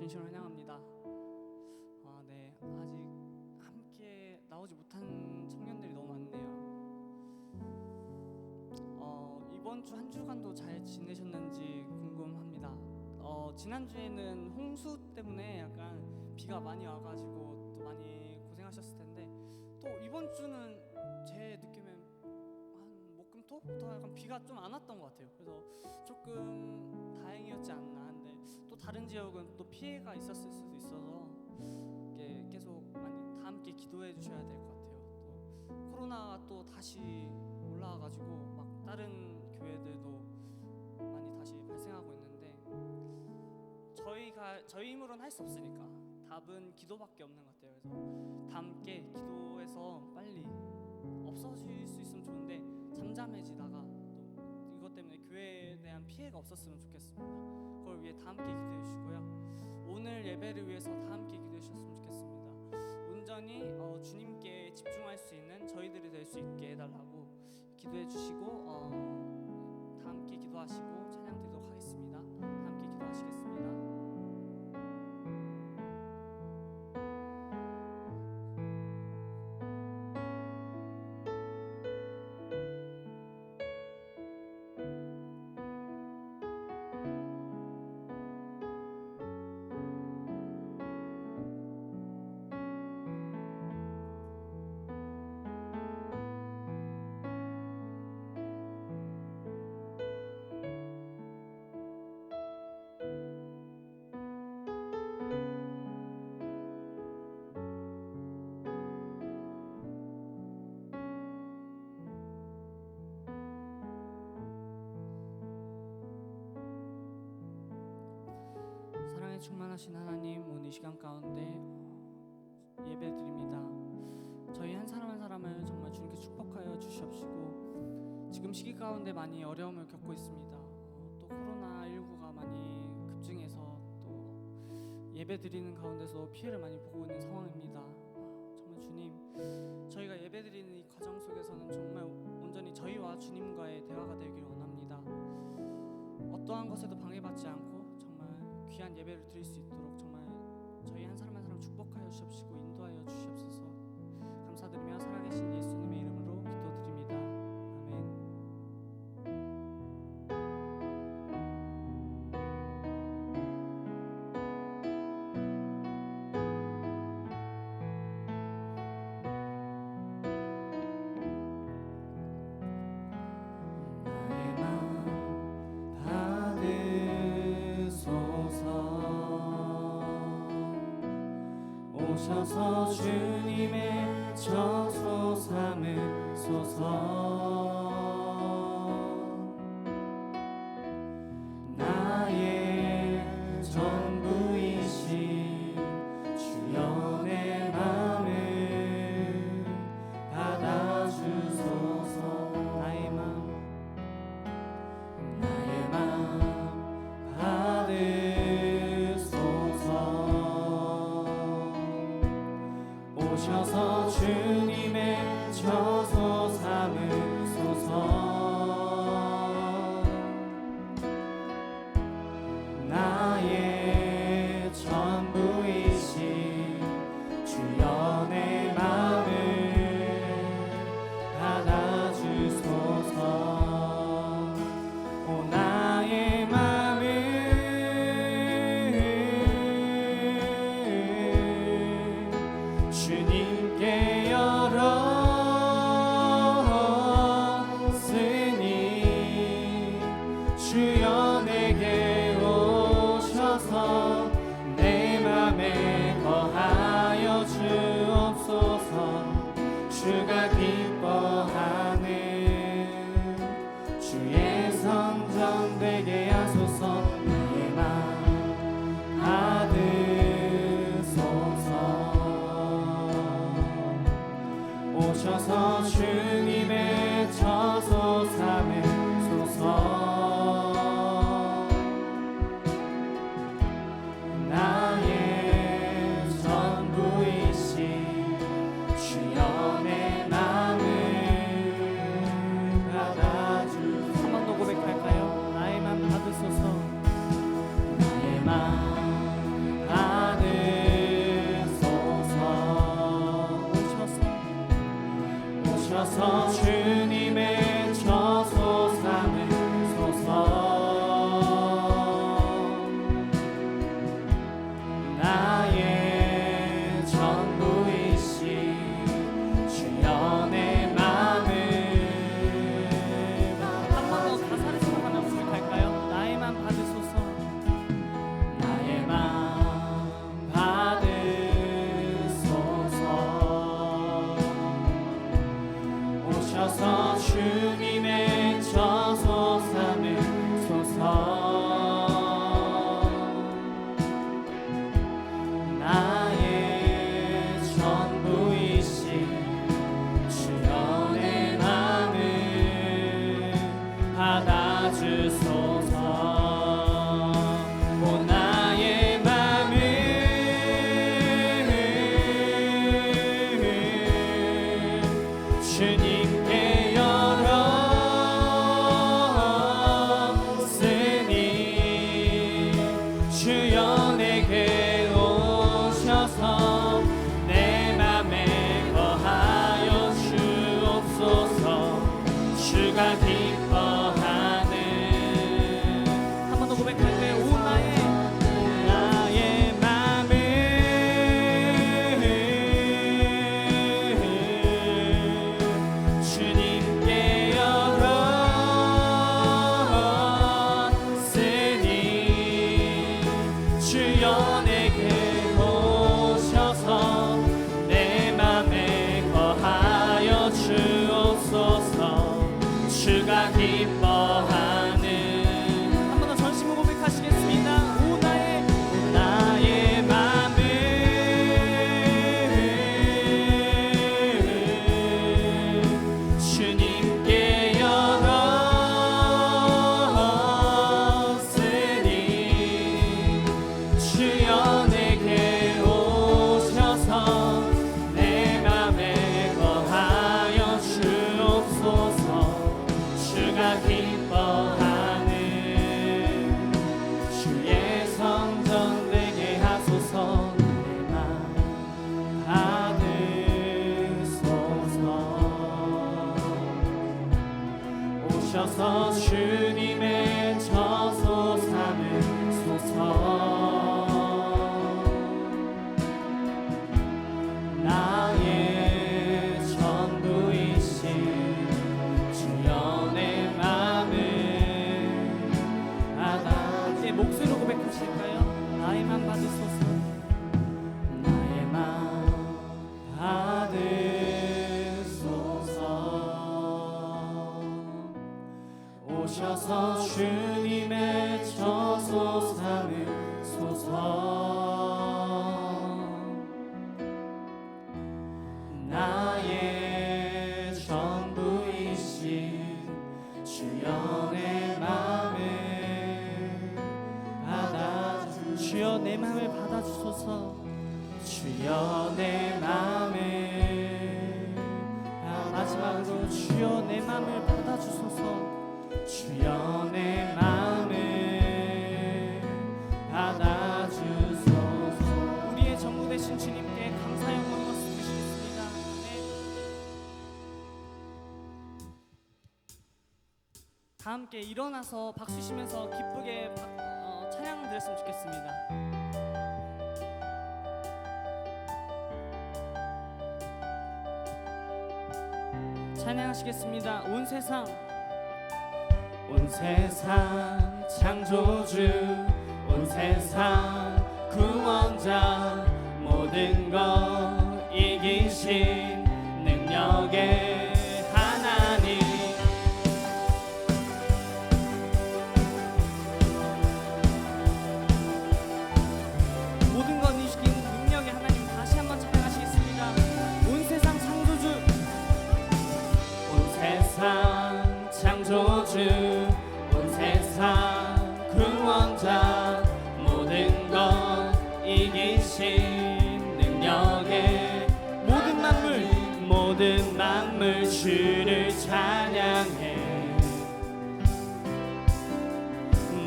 진심으로 환영합니다. 네, 아직 함께 나오지 못한 청년들이 너무 많네요. 이번 주 한 주간도 잘 지내셨는지 궁금합니다. 지난주에는 홍수 때문에 약간 비가 많이 와가지고 또 많이 고생하셨을 텐데, 또 이번 주는 제 느낌엔 한 목금토부터 약간 비가 좀 안 왔던 것 같아요. 그래서 조금 다행이었지 않나. 근데 또 다른 지역은 또 피해가 있었을 수도 있어서 계속 많이 다 함께 기도해 주셔야 될 것 같아요. 또 코로나가 또 다시 올라와가지고 막 다른 교회들도 많이 다시 발생하고 있는데, 저희 힘으로는 할 수 없으니까 답은 기도밖에 없는 것 같아요. 그래서 다 함께 기도해서 빨리 없어질 수 있으면 좋은데, 잠잠해지다가 또 이것 때문에 교회에 대한 피해가 없었으면 좋겠습니다. 그걸 위해 다 함께 기도해 주시고요. 오늘 예배를 위해서 다 함께 기도해 주셨으면 좋겠습니다. 온전히 주님께 집중할 수 있는 저희들이 될 수 있게 해달라고 기도해 주시고, 다 함께 기도하시고 찬양 드리도록 하겠습니다. 다 함께 기도하시겠습니다. 사랑에 충만하신 하나님, 오늘 이 시간 가운데 예배드립니다. 저희 한 사람 한 사람을 정말 주님께 축복하여 주시옵시고, 지금 시기 가운데 많이 어려움을 겪고 있습니다. 또 코로나19가 많이 급증해서 또 예배드리는 가운데서 피해를 많이 보고 있는 상황입니다. 정말 주님, 저희가 예배드리는 이 과정 속에서는 정말 온전히 저희와 주님과의 대화가 되기를 원합니다. 어떠한 것에도 방해받지 않고 귀한 예배를 드릴 수 있도록 정말 저희 한 사람 한 사람 축복하여 주시옵시고 인도하여 주시옵소서. 감사드리며 살아계신 예수님의 이름으로 기도드립니다. 아멘. 오셔서 주님의 처소 삼으소서. 나의 전부이신 주여 내 맘을 받아주소서. 나의 맘 오셔서 주님의 처소 삼으소서. 나의 전부이신 주여 내 맘을 받아주소서. 오 나의 맘을 주님께 열었으니 주여 내게 오셔서 내 맘에 거하여 주옵소서. 주가 기뻐하는 주의 성전 되게 하소서. 나의 맘 받으소서. 오셔서 주님의 처소 삼으소서. 나의 전부이신 주여 내 맘을 받아주소서. 한 번 더 고백할까요? 나의 맘 받으소서. 나의 맘 오셔서 주님의 저소 삼으소서. 나의 전부이신 주여 내 맘을. 한 번 더 가사를 생각하며 부탁할까요? 나의 맘 받으소서. 나의 맘 받으소서. 오셔서 주님의 저소 삼으소서. 나의 전부이신 주여 내 맘을 받아주소서. 오 나의 맘을 주님께 열었으니 주여 내게 오셔서 내 맘에 거하여 주옵소서. 주가 기뻐하는. 한 번 더 고백할까요? 오 나의 맘을 주님께 열었으니 주여 내게 오셔서 내 맘에 거하여 주옵소서. 주가 기뻐하는. 한 번 더 전심으로 고백하시겠습니다. 오 나의 맘을 주님께 열었으니 주여 내게 오셔서 내 맘에 거하여 주옵소서. 주가 기뻐하는 주의 성전 되게 하소서. 내 맘 받으소서. 오셔서 주님의 저소 삼으소서. 나의 전부이신 주여 내 맘을 이제 목소리로 고백하실까요? 나의 맘 받으소서. 나의 맘 받으소서. 오셔서 주님의 저소 삼으소서. 나의 전부이신 주여 내 맘을 받아주소서. 주여 내 마음을 받아주소서. 주여 내 맘을 마지막으로 주여 내 마음을 받아주소서. 주여 내 맘을 받아주소서. 우리의 전부 되신 주님께 감사 영광 말씀 드리겠습니다. 아멘. 다 함께 일어나서 박수 치면서 기쁘게 찬양을 드렸으면 좋겠습니다. 찬양하시겠습니다. 온 세상 창조주, 온 세상 구원자, 모든 것 이기신 능력의 하나님. 모든 것 이기신 능력의 하나님, 다시 한번 찬양하시겠습니다. 온 세상 창조주, 온 세상 창조주, 온 세상 구원자, 모든 것 이기신 능력의 모든 만물 주를 찬양해.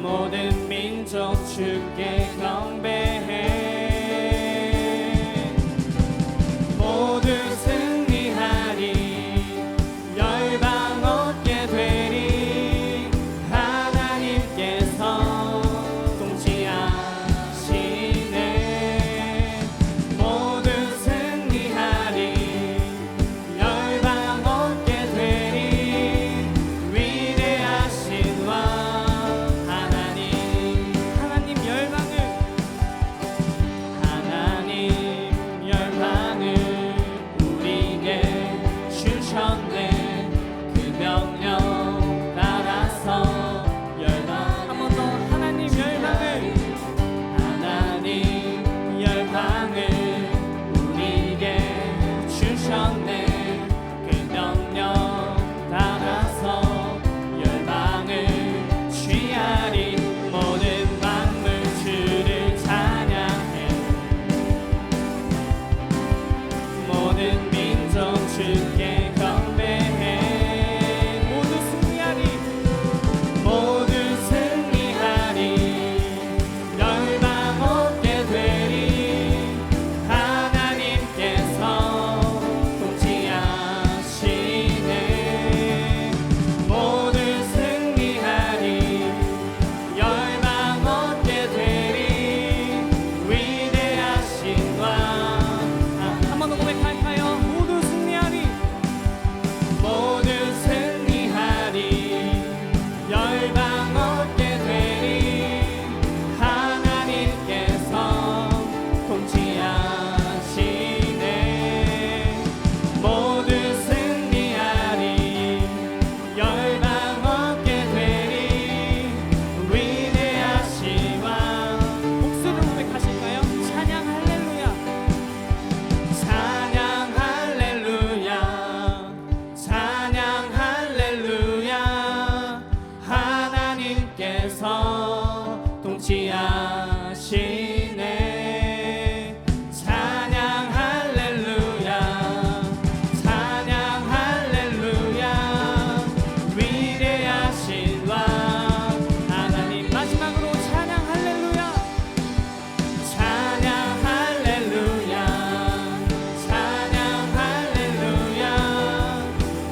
모든 민족 주께 경배해. 모두 승리하리, 주셨네. 그 명령 따라서 열방을 취하리. 모든 만물 주를 찬양해. 모든 민족 주께 경배해. 모두 승리하리. 모두 승리하리. 열방 얻게 되리. 하나님께서 통치하시네. 모두 승리하리. 열방 얻게 되리. 위대하신 왕. 한 번 더 고백할까요? 모두 승리하리. 모두 승리하리. 열방 얻게 되리. 하나님께서 통치하시네. 모두 승리하리. 열방 얻게 되리. 위대하신 왕. 목소리로 고백하실까요? 찬양 할렐루야. 찬양 할렐루야. 찬양 할렐루야. 하나님께서 통치하시네. 찬양 할렐루야. 찬양 할렐루야. 위대하신 왕. 하나님 마지막으로 찬양 할렐루야. 찬양 할렐루야. 찬양 할렐루야.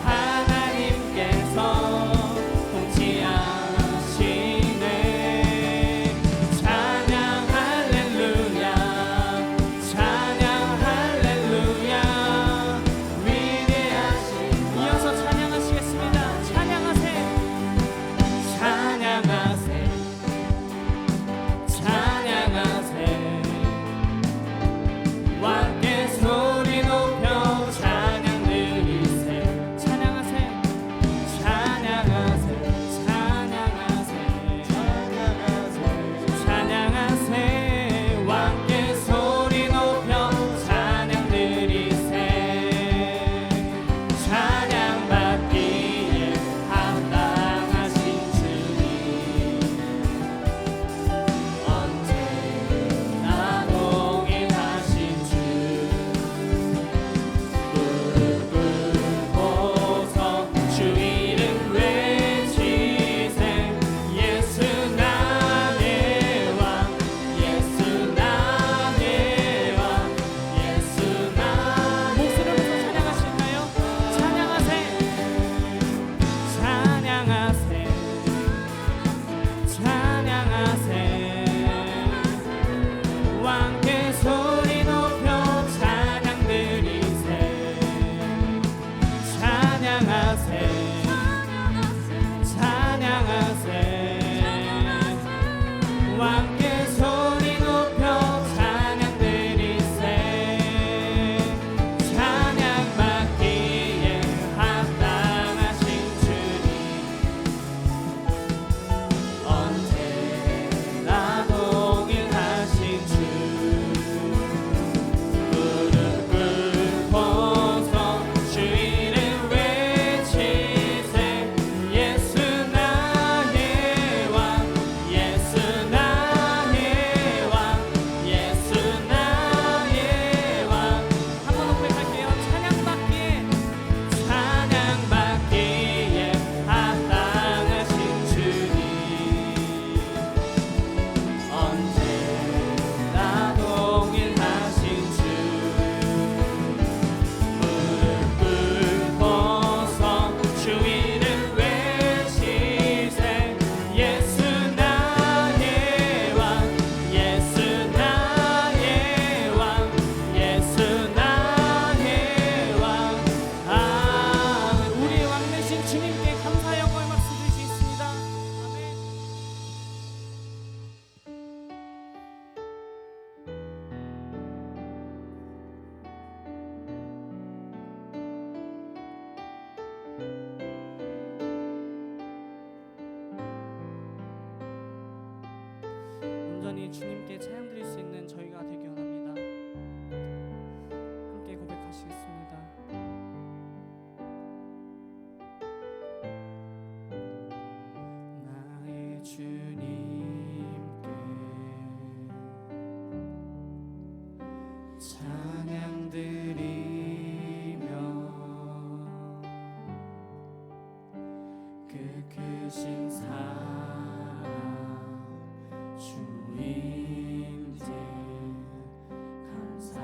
하나님께서 통치하시네. 찬양 할렐루야. 찬양 할렐루야. 위대하신 이어서 찬양하시겠습니다. 찬양하세. 찬양하세. 찬양하세. 왕께 소리 높여 찬양 드리세. 찬양하세. 찬양하세. 찬양하세. 찬양하세. 왕께 소리 높여 찬양 드리세. 찬양받기에 합당하신 주님. 언제나 동일하신 주. 무릎 꿇고서 주 이름 외치세. 예수 나의 왕. 예수 나의 왕. 예수 나의 목소리로서 찬양하실까요? 찬양하세. 찬양하세. 찬양하세. 왕께 소리 높여 찬양 드리세. 찬양하세. 찬양하세. 왕께 소리 높여 찬양 드리세. 찬양받기에 합당하신 주님. 언제나 동일하신 주. 무릎 꿇고서 주 이름 외치세. 예수 나의 왕. 예수 나의 왕. 예수 나의 왕. 한 번 더 고백할게요. 찬양받기에 찬양받기에 합당하신 주님. 언제나 동일하신 주. 무릎 꿇고서 주 이름 외치세. 예수 나의 왕. 예수 나의 왕. 예수 나의 왕. 우리의 왕 되신 주님께 감사 영광의 박수 드리겠습니다. 아멘. 온전히 주님께 찬양 드릴 수 있는 저희가 되기 원합니다. 함께 고백하시겠습니다. 크신 사랑 주 임재 감사해.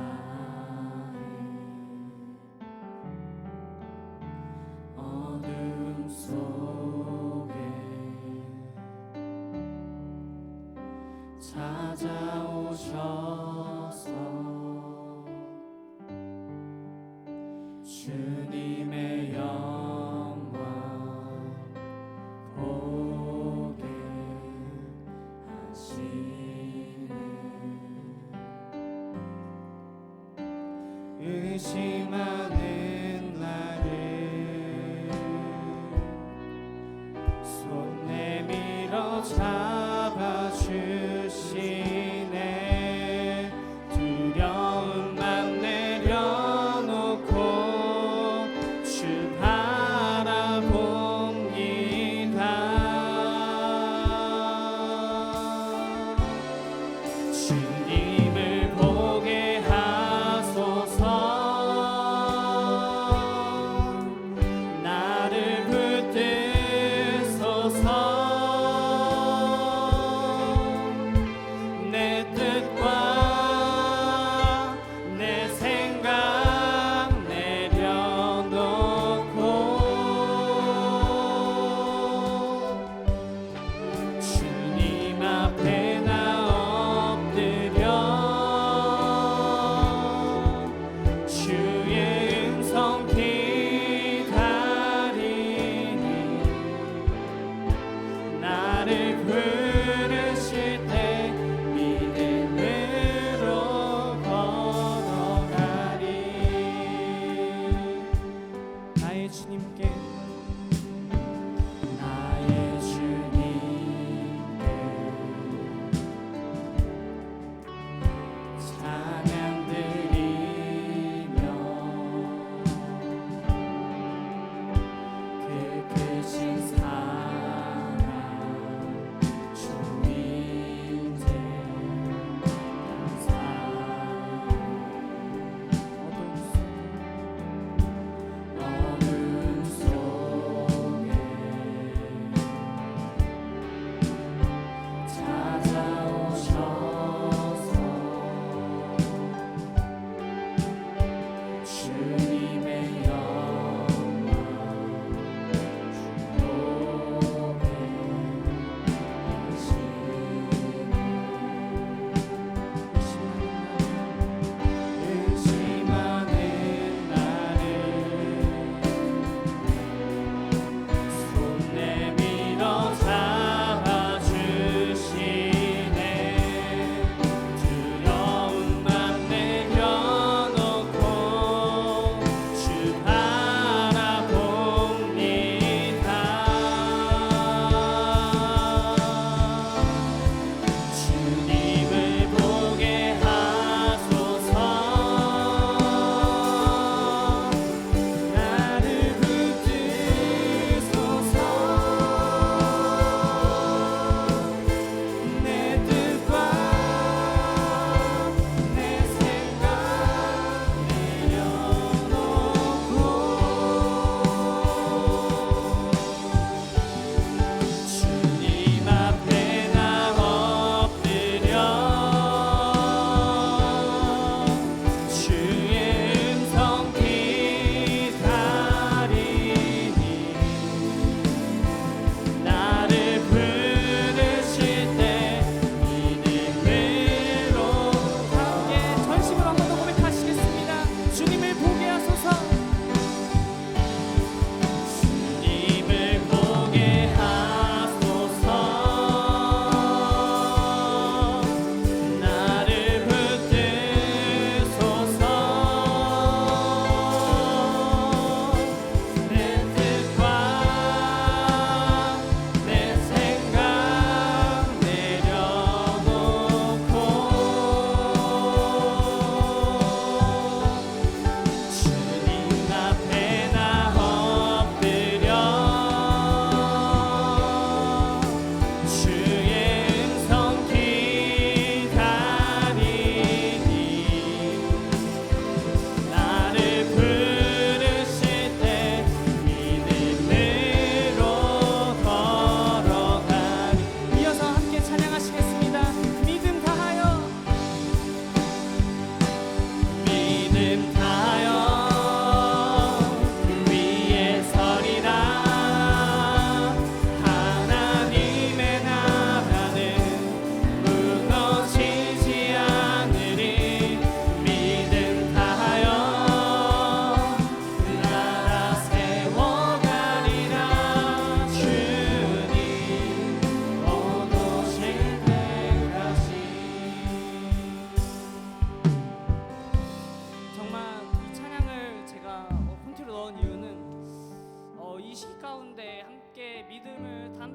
어둠 속에 찾아오셔서 주님의 영광 보게 하시네. 의심하는 나를 손 내밀어 잡아주시네. 두려움만 내려놓고 주 바라봅니다. 주님을 보게 하소서. 나를 붙드소서. 내 뜻과 내 생각 내려놓고 주님 앞에 나 엎드려 주의 음성 기다리니 나를 부르실 때 믿음으로 걸어가리. 나의 주님께 나의 주님께 찬양 드리며 그 크신 사랑 주 임재 감사해. 어둠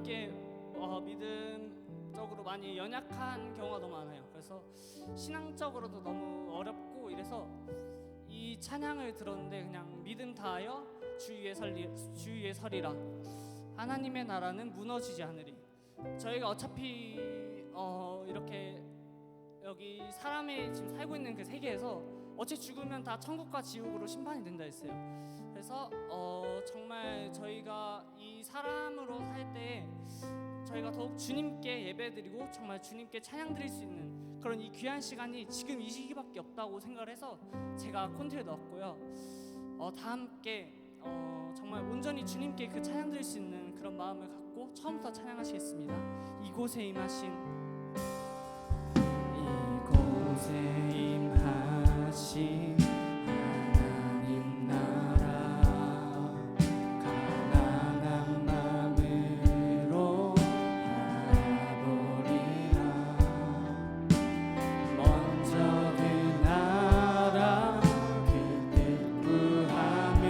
하나님께 믿음적으로 많이 연약한 경우가 너무 많아요. 그래서 신앙적으로도 너무 어렵고 이래서 이 찬양을 들었는데 그냥 믿음 다하여 주 위에 서리라. 하나님의 나라는 무너지지 않으리. 저희가 어차피 이렇게 여기 사람이 지금 살고 있는 그 세계에서 어찌 죽으면 다 천국과 지옥으로 심판이 된다 했어요. 그래서 정말 저희가 이 사람으로 살 때 저희가 더욱 주님께 예배드리고 정말 주님께 찬양 드릴 수 있는 그런 이 귀한 시간이 지금 이 시기밖에 없다고 생각을 해서 제가 콘티를 넣었고요. 다 함께 정말 온전히 주님께 그 찬양 드릴 수 있는 그런 마음을 갖고 처음부터 찬양하시겠습니다. 이곳에 임하신 하나님 나라 가난한 마음으로 바라보리라. 먼저 그 나라 그 뜻 구하며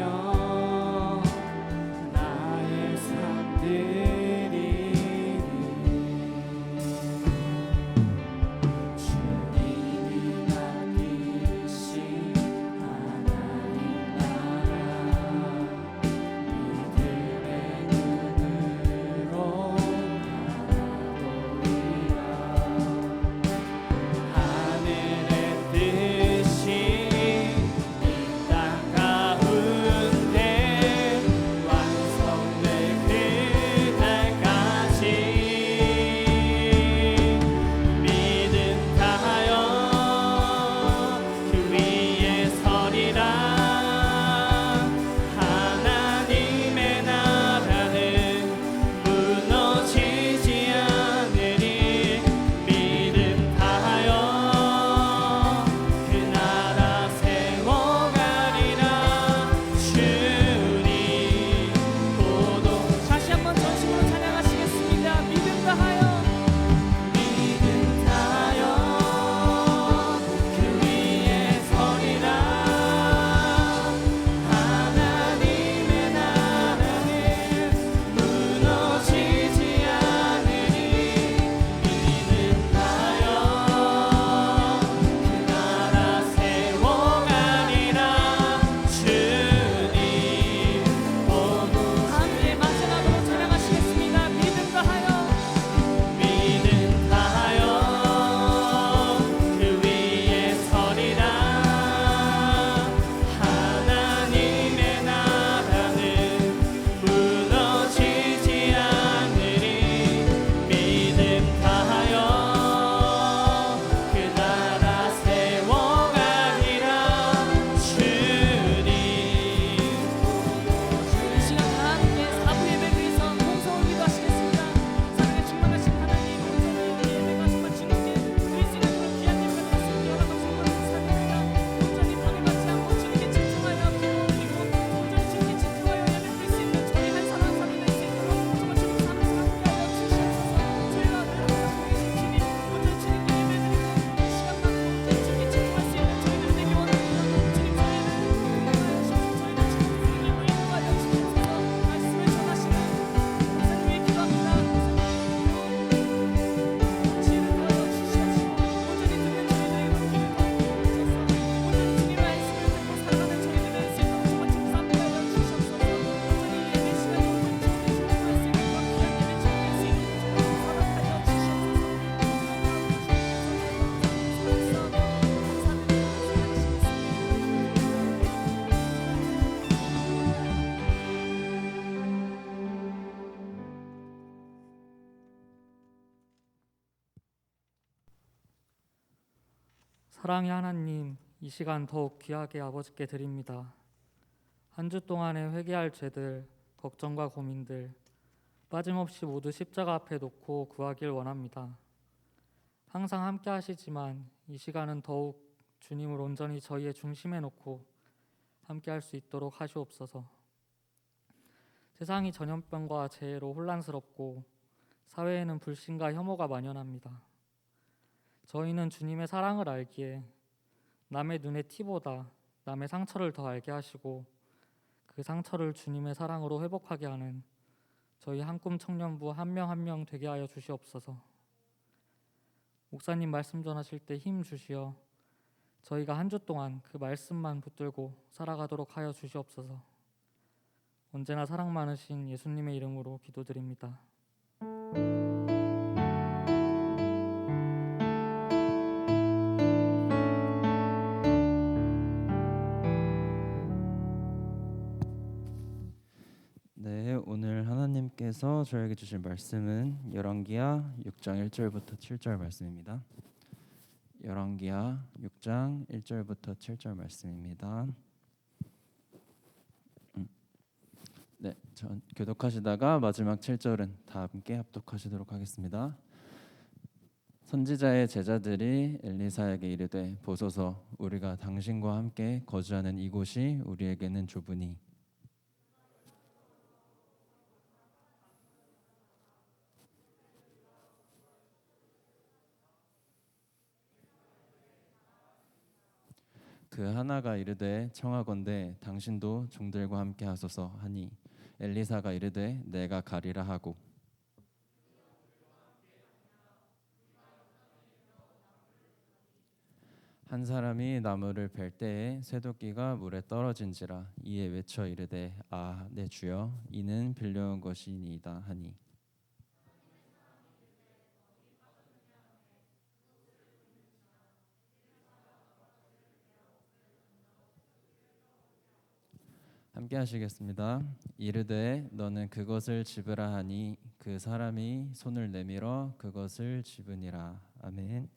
나의 삶 드리니 주님이 맡기신 하나님 나라 믿음의 눈으로 바라보리라. 하늘의 뜻이 이 땅 가운데 완성될 그날까지 믿음 다하여 그 위에 서리라. 하나님의 나라는 무너지지 않으리. 믿음 다하여 그 나라 세워가리라. 주님 고도 다시 한번 전심으로 찬양하시겠습니다. 믿음 다하여 그 위에 서리라. 하나님의 나라는 무너지지 않으리. 믿음 다하여 그 나라 세워가리라. 주님 오무 함께 마지막으로 찬양하시겠습니다. 믿음 다하여 믿음 다하여 그 위에 서리라. 하나님의 나라는 무너지지 않으리. 믿음 다하여 그 나라 세워가리라. 주님 이 시간 다 함께 사부 예배 드리서 공성을 기도하시겠습니다. 사랑에 충만하신 하나님, 온전히 예배가 정말 주님께 드릴 수 있는 그런 귀한 예배가 될 수 있게 허락하신 것을 축복합니다. 온전히 방해받지 않고 주님께 집중하여 기도 드리고 온전히 주님께 집중하여 예배 드릴 수 있는 저희 한 사람 한 사람이 될 수 있도록 정말 주님 삶에서 함께하여 주시옵소서. 저희가 늘 항상 보이신 주님, 온전히 주님께 예배 드리고 이 시간만큼 온전히 주님께 집중할 수 있는 저희들이 되기 원합니다. 주님 저희를 인도하여 주셔서 저희를 주님께 인도하여 주셔서 말씀을 전하시는 목사님 위해 기도합니다. 지혜를 더하여 주시옵시고 온전히 듣는 저희들의 귀를 더 주셔서 온전히 주님의 말씀을 듣고 살아가는 저희들이 될 수 있도록 정말 주님 함께하여 주시옵소서. 온전히 예배 시간에 온전히 주님께 집중할 수 있는 그런 귀한 예배 드릴 수 있는 저희를 허락하여 주시옵소서. 사랑의 하나님, 이 시간 더욱 귀하게 아버지께 드립니다. 한 주 동안에 회개할 죄들, 걱정과 고민들 빠짐없이 모두 십자가 앞에 놓고 구하길 원합니다. 항상 함께 하시지만 이 시간은 더욱 주님을 온전히 저희의 중심에 놓고 함께 할 수 있도록 하시옵소서. 세상이 전염병과 재해로 혼란스럽고 사회에는 불신과 혐오가 만연합니다. 저희는 주님의 사랑을 알기에 남의 눈의 티보다 남의 상처를 더 알게 하시고 그 상처를 주님의 사랑으로 회복하게 하는 저희 한꿈 청년부 한 명 한 명 되게 하여 주시옵소서. 목사님 말씀 전하실 때 힘 주시어 저희가 한 주 동안 그 말씀만 붙들고 살아가도록 하여 주시옵소서. 언제나 사랑 많으신 예수님의 이름으로 기도드립니다. 네, 오늘 하나님께서 저에게 주신 말씀은 열왕기하 6장 1절부터 7절 말씀입니다. 열왕기하 6장 1절부터 7절 말씀입니다. 네, 전 교독하시다가 마지막 7절은 다 함께 합독하시도록 하겠습니다. 선지자의 제자들이 엘리사에게 이르되 보소서 우리가 당신과 함께 거주하는 이곳이 우리에게는 좁으니 그 하나가 이르되 청하건대 당신도 종들과 함께 하소서 하니 엘리사가 이르되 내가 가리라 하고 한 사람이 나무를 벨 때에 쇠도끼가 물에 떨어진지라 이에 외쳐 이르되 아 내 주여 이는 빌려온 것이니이다 하니 함께 하시겠습니다. 이르되 너는 그것을 집으라 하니 그 사람이 손을 내밀어 그것을 집으니라. 아멘.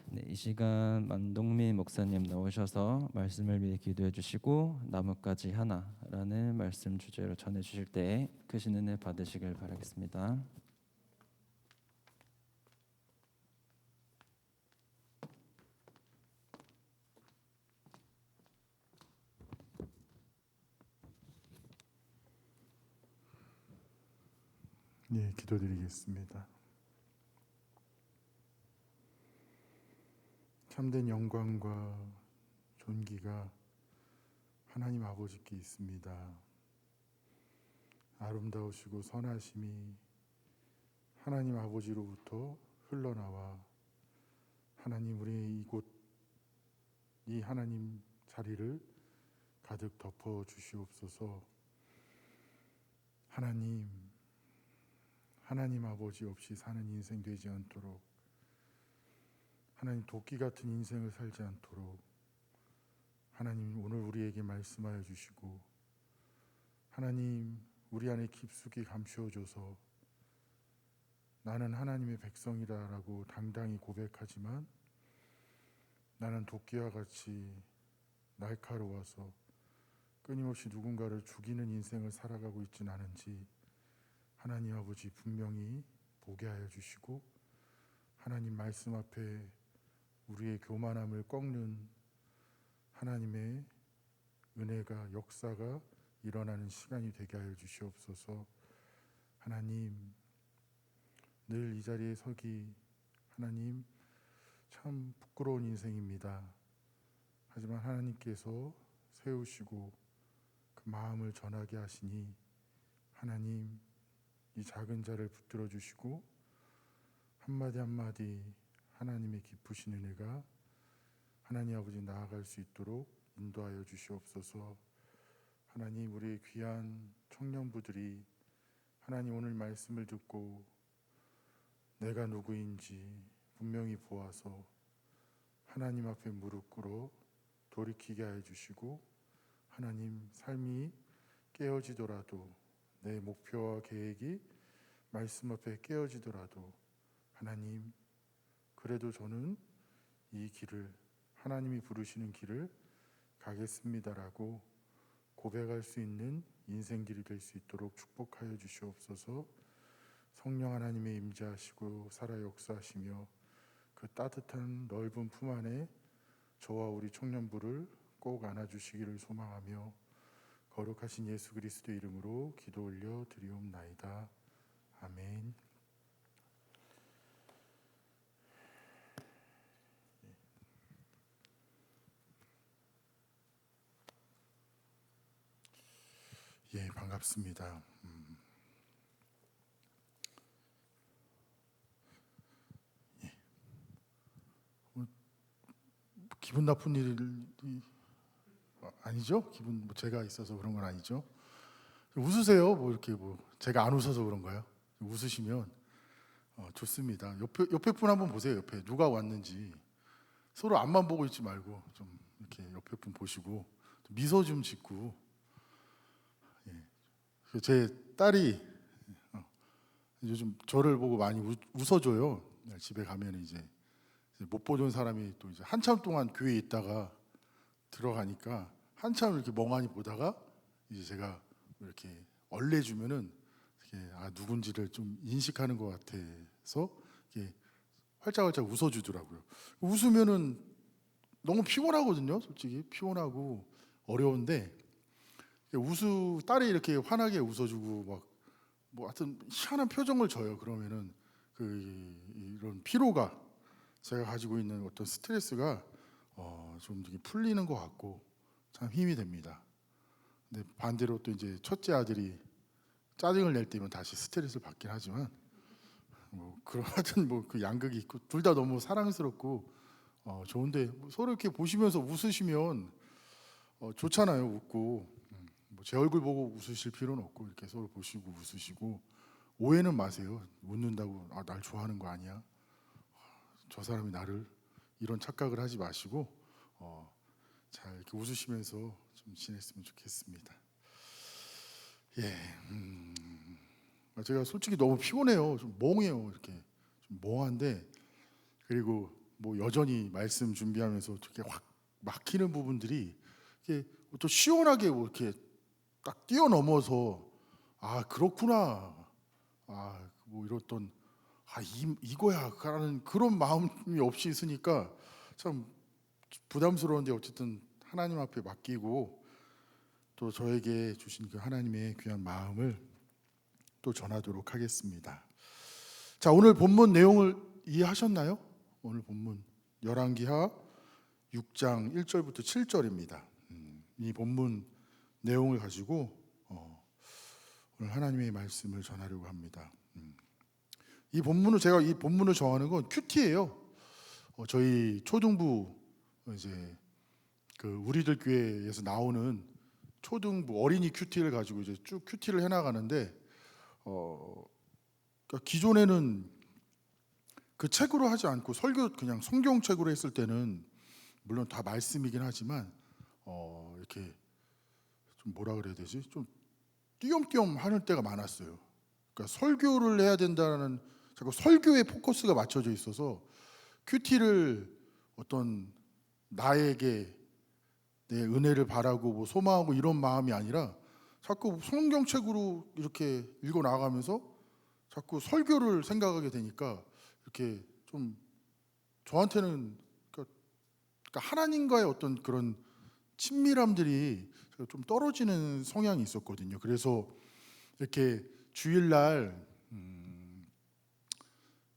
네, 이 시간 만동민 목사님 나오셔서 말씀을 위해 기도해 주시고 나뭇가지 하나라는 말씀 주제로 전해 주실 때 크신 은혜 받으시길 바라겠습니다. 네, 기도드리겠습니다. 참된 영광과 존귀가 하나님 아버지께 있습니다. 아름다우시고 선하심이 하나님 아버지로부터 흘러나와 하나님 우리 이곳 이 하나님 자리를 가득 덮어 주시옵소서. 하나님 아버지 없이 사는 인생 되지 않도록, 하나님 도끼 같은 인생을 살지 않도록 하나님 오늘 우리에게 말씀하여 주시고, 하나님 우리 안에 깊숙이 감추어줘서 나는 하나님의 백성이다라고 당당히 고백하지만 나는 도끼와 같이 날카로워서 끊임없이 누군가를 죽이는 인생을 살아가고 있진 않은지 하나님 아버지 분명히 보게 하여 주시고, 하나님 말씀 앞에 우리의 교만함을 꺾는 하나님의 은혜가 역사가 일어나는 시간이 되게 하여 주시옵소서. 하나님 늘 이 자리에 서기 하나님 참 부끄러운 인생입니다. 하지만 하나님께서 세우시고 그 마음을 전하게 하시니 하나님 이 작은 자를 붙들어 주시고 한마디 한마디 하나님의 깊으신 은혜가 하나님 아버지 나아갈 수 있도록 인도하여 주시옵소서. 하나님 우리 귀한 청년부들이 하나님 오늘 말씀을 듣고 내가 누구인지 분명히 보아서 하나님 앞에 무릎 꿇어 돌이키게 하여 주시고, 하나님 삶이 깨어지더라도 내 목표와 계획이 말씀 앞에 깨어지더라도 하나님 그래도 저는 이 길을 하나님이 부르시는 길을 가겠습니다라고 고백할 수 있는 인생길이 될 수 있도록 축복하여 주시옵소서. 성령 하나님의 임재하시고 살아 역사하시며 그 따뜻한 넓은 품 안에 저와 우리 청년부를 꼭 안아주시기를 소망하며 거룩하신 예수 그리스도 이름으로 기도 올려 드리옵나이다. 아멘. 예, 반갑습니다. 기분 나쁜 일이 아니죠? 기분 뭐 제가 있어서 그런 건 아니죠? 웃으세요. 뭐 이렇게 뭐 제가 안 웃어서 그런가요? 웃으시면 좋습니다. 옆에 분 한번 보세요. 옆에 누가 왔는지 서로 앞만 보고 있지 말고 좀 이렇게 옆에 분 보시고 미소 좀 짓고. 예. 제 딸이 요즘 저를 보고 많이 웃어줘요. 집에 가면 이제 못 보던 사람이 또 이제 한참 동안 교회에 있다가 들어가니까 한참 이렇게 멍하니 보다가 이제 제가 이렇게 얼레주면은 이렇게 누군지를 좀 인식하는 것 같아서 이렇게 활짝활짝 웃어주더라고요. 웃으면은 너무 피곤하거든요. 솔직히 피곤하고 어려운데 딸이 이렇게 환하게 웃어주고 막 뭐 하여튼 희한한 표정을 줘요. 그러면은 이런 피로가 제가 가지고 있는 어떤 스트레스가 좀 되게 풀리는 것 같고 참 힘이 됩니다. 근데 반대로 또 이제 첫째 아들이 짜증을 낼 때면 다시 스트레스를 받긴 하지만 뭐 그런 하여튼 뭐 그 양극이 있고 둘 다 너무 사랑스럽고 좋은데 뭐 서로 이렇게 보시면서 웃으시면 좋잖아요. 웃고 뭐 제 얼굴 보고 웃으실 필요는 없고 이렇게 서로 보시고 웃으시고 오해는 마세요. 웃는다고 날 좋아하는 거 아니야? 저 사람이 나를 이런 착각을 하지 마시고 잘 이렇게 웃으시면서 좀 지냈으면 좋겠습니다. 예, 제가 솔직히 너무 피곤해요. 좀 멍해요. 이렇게 좀 멍한데 그리고 뭐 여전히 말씀 준비하면서 이렇게 확 막히는 부분들이 이게 또 시원하게 뭐 이렇게 딱 뛰어넘어서 그렇구나. 뭐 이랬던 이거야 라는 그런 마음이 없이 있으니까 참 부담스러운데 어쨌든 하나님 앞에 맡기고 또 저에게 주신 그 하나님의 귀한 마음을 또 전하도록 하겠습니다. 자, 오늘 본문 내용을 이해하셨나요? 오늘 본문 열왕기하 6장 1절부터 7절입니다. 이 본문 내용을 가지고 오늘 하나님의 말씀을 전하려고 합니다. 제가 이 본문을 정하는 건 큐티예요. 저희 초등부 이제 그 우리들 교회에서 나오는 초등부 어린이 큐티를 가지고 이제 쭉 큐티를 해나가는데 그러니까 기존에는 그 책으로 하지 않고 그냥 성경책으로 했을 때는 물론 다 말씀이긴 하지만 이렇게 좀 뭐라 그래야 되지? 좀 띄엄띄엄 하는 때가 많았어요. 그러니까 설교를 해야 된다는 자꾸 설교에 포커스가 맞춰져 있어서 큐티를 어떤 나에게 내 은혜를 바라고 뭐 소망하고 이런 마음이 아니라 자꾸 성경책으로 이렇게 읽어 나가면서 자꾸 설교를 생각하게 되니까 이렇게 좀 저한테는 그러니까 하나님과의 어떤 그런 친밀함들이 좀 떨어지는 성향이 있었거든요. 그래서 이렇게 주일날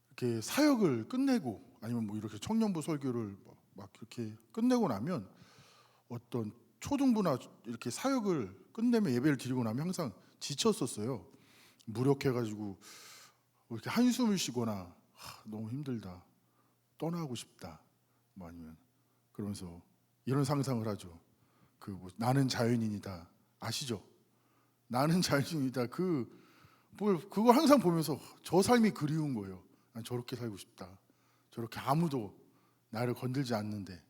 이렇게 사역을 끝내고 아니면 뭐 이렇게 청년부 설교를 막 이렇게 끝내고 나면 어떤 초등부나 이렇게 사역을 끝내면 예배를 드리고 나면 항상 지쳤었어요. 무력해가지고 이렇게 한숨을 쉬거나 너무 힘들다, 떠나고 싶다, 뭐 아니면 그러면서 이런 상상을 하죠. 나는 자연인이다, 아시죠? 나는 자연인이다. 그걸 항상 보면서 저 삶이 그리운 거예요. 난 저렇게 살고 싶다. 저렇게 아무도 나를 건들지 않는데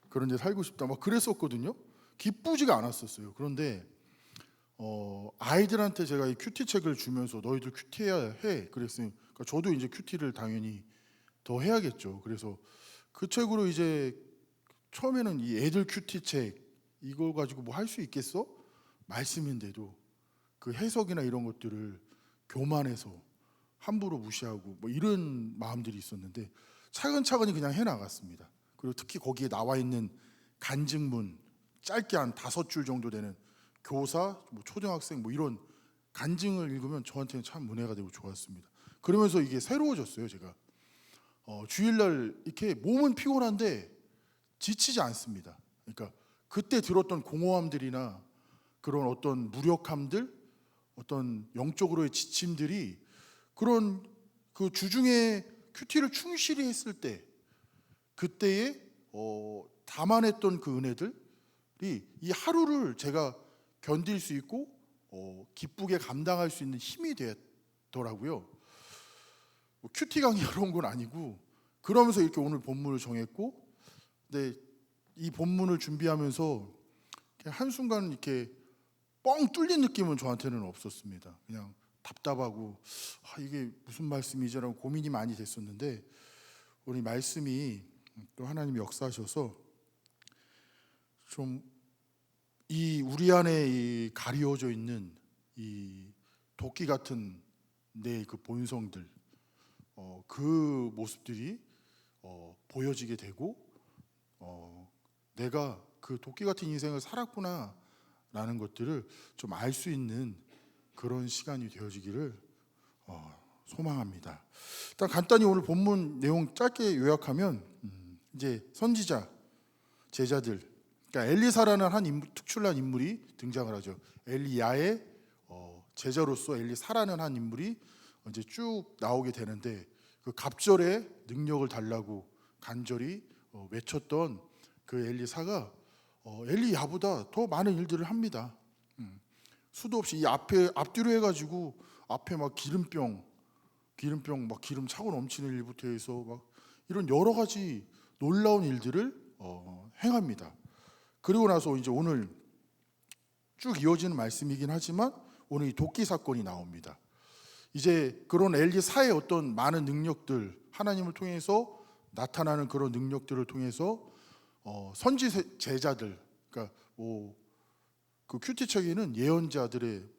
그런 데 살고 싶다. 막 그랬었거든요. 기쁘지가 않았었어요. 그런데 아이들한테 제가 이 큐티 책을 주면서 너희들 큐티해야 해. 그랬으니까 저도 이제 큐티를 당연히 더 해야겠죠. 그래서 그 책으로 이제 처음에는 이 애들 큐티 책 이걸 가지고 뭐 할 수 있겠어? 말씀인데도 그 해석이나 이런 것들을 교만해서 함부로 무시하고 뭐 이런 마음들이 있었는데 차근차근히 그냥 해나갔습니다. 그리고 특히 거기에 나와 있는 간증문 짧게 한 5줄 정도 되는 교사, 뭐 초등학생 뭐 이런 간증을 읽으면 저한테는 참 은혜가 되고 좋았습니다. 그러면서 이게 새로워졌어요. 제가 주일날 이렇게 몸은 피곤한데 지치지 않습니다. 그러니까 그때 들었던 공허함들이나 그런 어떤 무력함들, 어떤 영적으로의 지침들이 그런 그 주중에 큐티를 충실히 했을 때 그때의 담아냈던 그 은혜들이 이 하루를 제가 견딜 수 있고 기쁘게 감당할 수 있는 힘이 되더라고요. 뭐 큐티 강의하러 온 건 아니고 그러면서 이렇게 오늘 본문을 정했고, 근데 이 본문을 준비하면서 한순간 이렇게 뻥 뚫린 느낌은 저한테는 없었습니다. 그냥 답답하고 이게 무슨 말씀이지라고 고민이 많이 됐었는데, 오늘 이 말씀이 또 하나님이 역사하셔서 좀 이 우리 안에 이 가리워져 있는 이 도끼 같은 내 그 본성들, 그 모습들이 보여지게 되고, 내가 그 도끼 같은 인생을 살았구나라는 것들을 좀 알 수 있는 그런 시간이 되어지기를 소망합니다. 일단 간단히 오늘 본문 내용 짧게 요약하면, 이제 선지자, 제자들, 그러니까 엘리사라는 한 특출난 인물이 등장을 하죠. 엘리야의 제자로서 엘리사라는 한 인물이 이제 쭉 나오게 되는데, 그 갑절의 능력을 달라고 간절히 외쳤던 그 엘리사가 엘리야보다 더 많은 일들을 합니다. 수도 없이 이 앞뒤로 해가지고 앞에 막 기름병 막 기름 차고 넘치는 일부터 해서 막 이런 여러 가지 놀라운 일들을 행합니다. 그리고 나서 이제 오늘 쭉 이어지는 말씀이긴 하지만 오늘 이 도끼 사건이 나옵니다. 이제 그런 엘리사의 어떤 많은 능력들, 하나님을 통해서 나타나는 그런 능력들을 통해서 선지 제자들, 그러니까 뭐 그 큐티책에는 예언자들의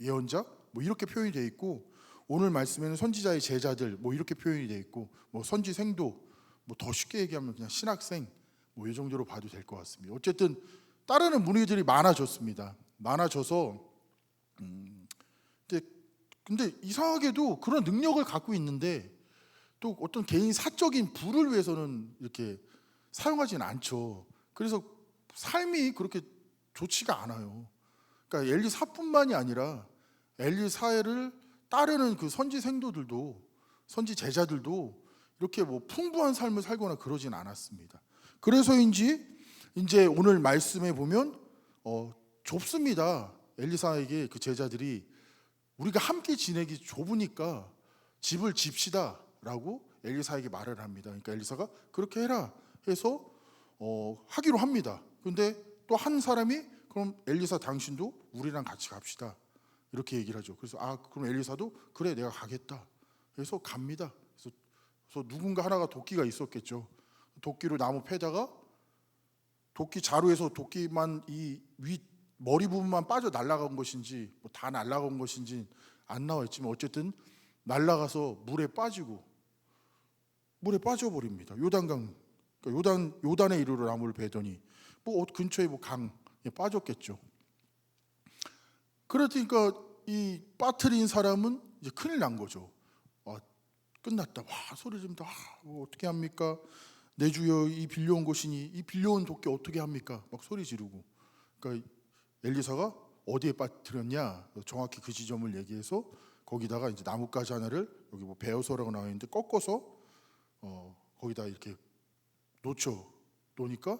예언자 이렇게 표현이 되어 있고, 오늘 말씀에는 선지자의 제자들 이렇게 표현이 되어 있고, 선지 생도 더 쉽게 얘기하면 그냥 신학생 이 정도로 봐도 될 것 같습니다. 어쨌든 따르는 무리들이 많아졌습니다. 많아져서 근데 이상하게도 그런 능력을 갖고 있는데 또 어떤 개인 사적인 부를 위해서는 이렇게 사용하지는 않죠. 그래서 삶이 그렇게 좋지가 않아요. 그러니까 엘리사뿐만이 아니라 엘리사를 따르는 그 선지 생도들도, 선지 제자들도 이렇게 풍부한 삶을 살거나 그러진 않았습니다. 그래서인지 이제 오늘 말씀에 보면 좁습니다. 엘리사에게 그 제자들이 우리가 함께 지내기 좁으니까 집을 집시다라고 엘리사에게 말을 합니다. 그러니까 엘리사가 그렇게 해라 해서 하기로 합니다. 근데 또 한 사람이 그럼 엘리사 당신도 우리랑 같이 갑시다 이렇게 얘기를 하죠. 그래서 그럼 엘리사도 그래 내가 가겠다 해서 갑니다. 그래서 누군가 하나가 도끼가 있었겠죠. 도끼로 나무 패다가 도끼 자루에서 도끼만 이 위 머리 부분만 빠져 날아간 것인지 다 날아간 것인지 안 나와 있지만 어쨌든 날아가서 물에 빠져버립니다. 요단강, 그러니까 요단에 이르러 나무를 베더니 근처에 강에 빠졌겠죠. 그러니까 이 빠뜨린 사람은 이제 큰일 난 거죠. 끝났다. 소리 지른다. 어떻게 합니까? 내 주여 이 빌려온 것이니 이 빌려온 도끼 어떻게 합니까? 막 소리 지르고. 그러니까 엘리사가 어디에 빠뜨렸냐? 정확히 그 지점을 얘기해서 거기다가 이제 나뭇가지 하나를 여기 베어서라고 나와 있는데 꺾어서 거기다 이렇게 놓으니까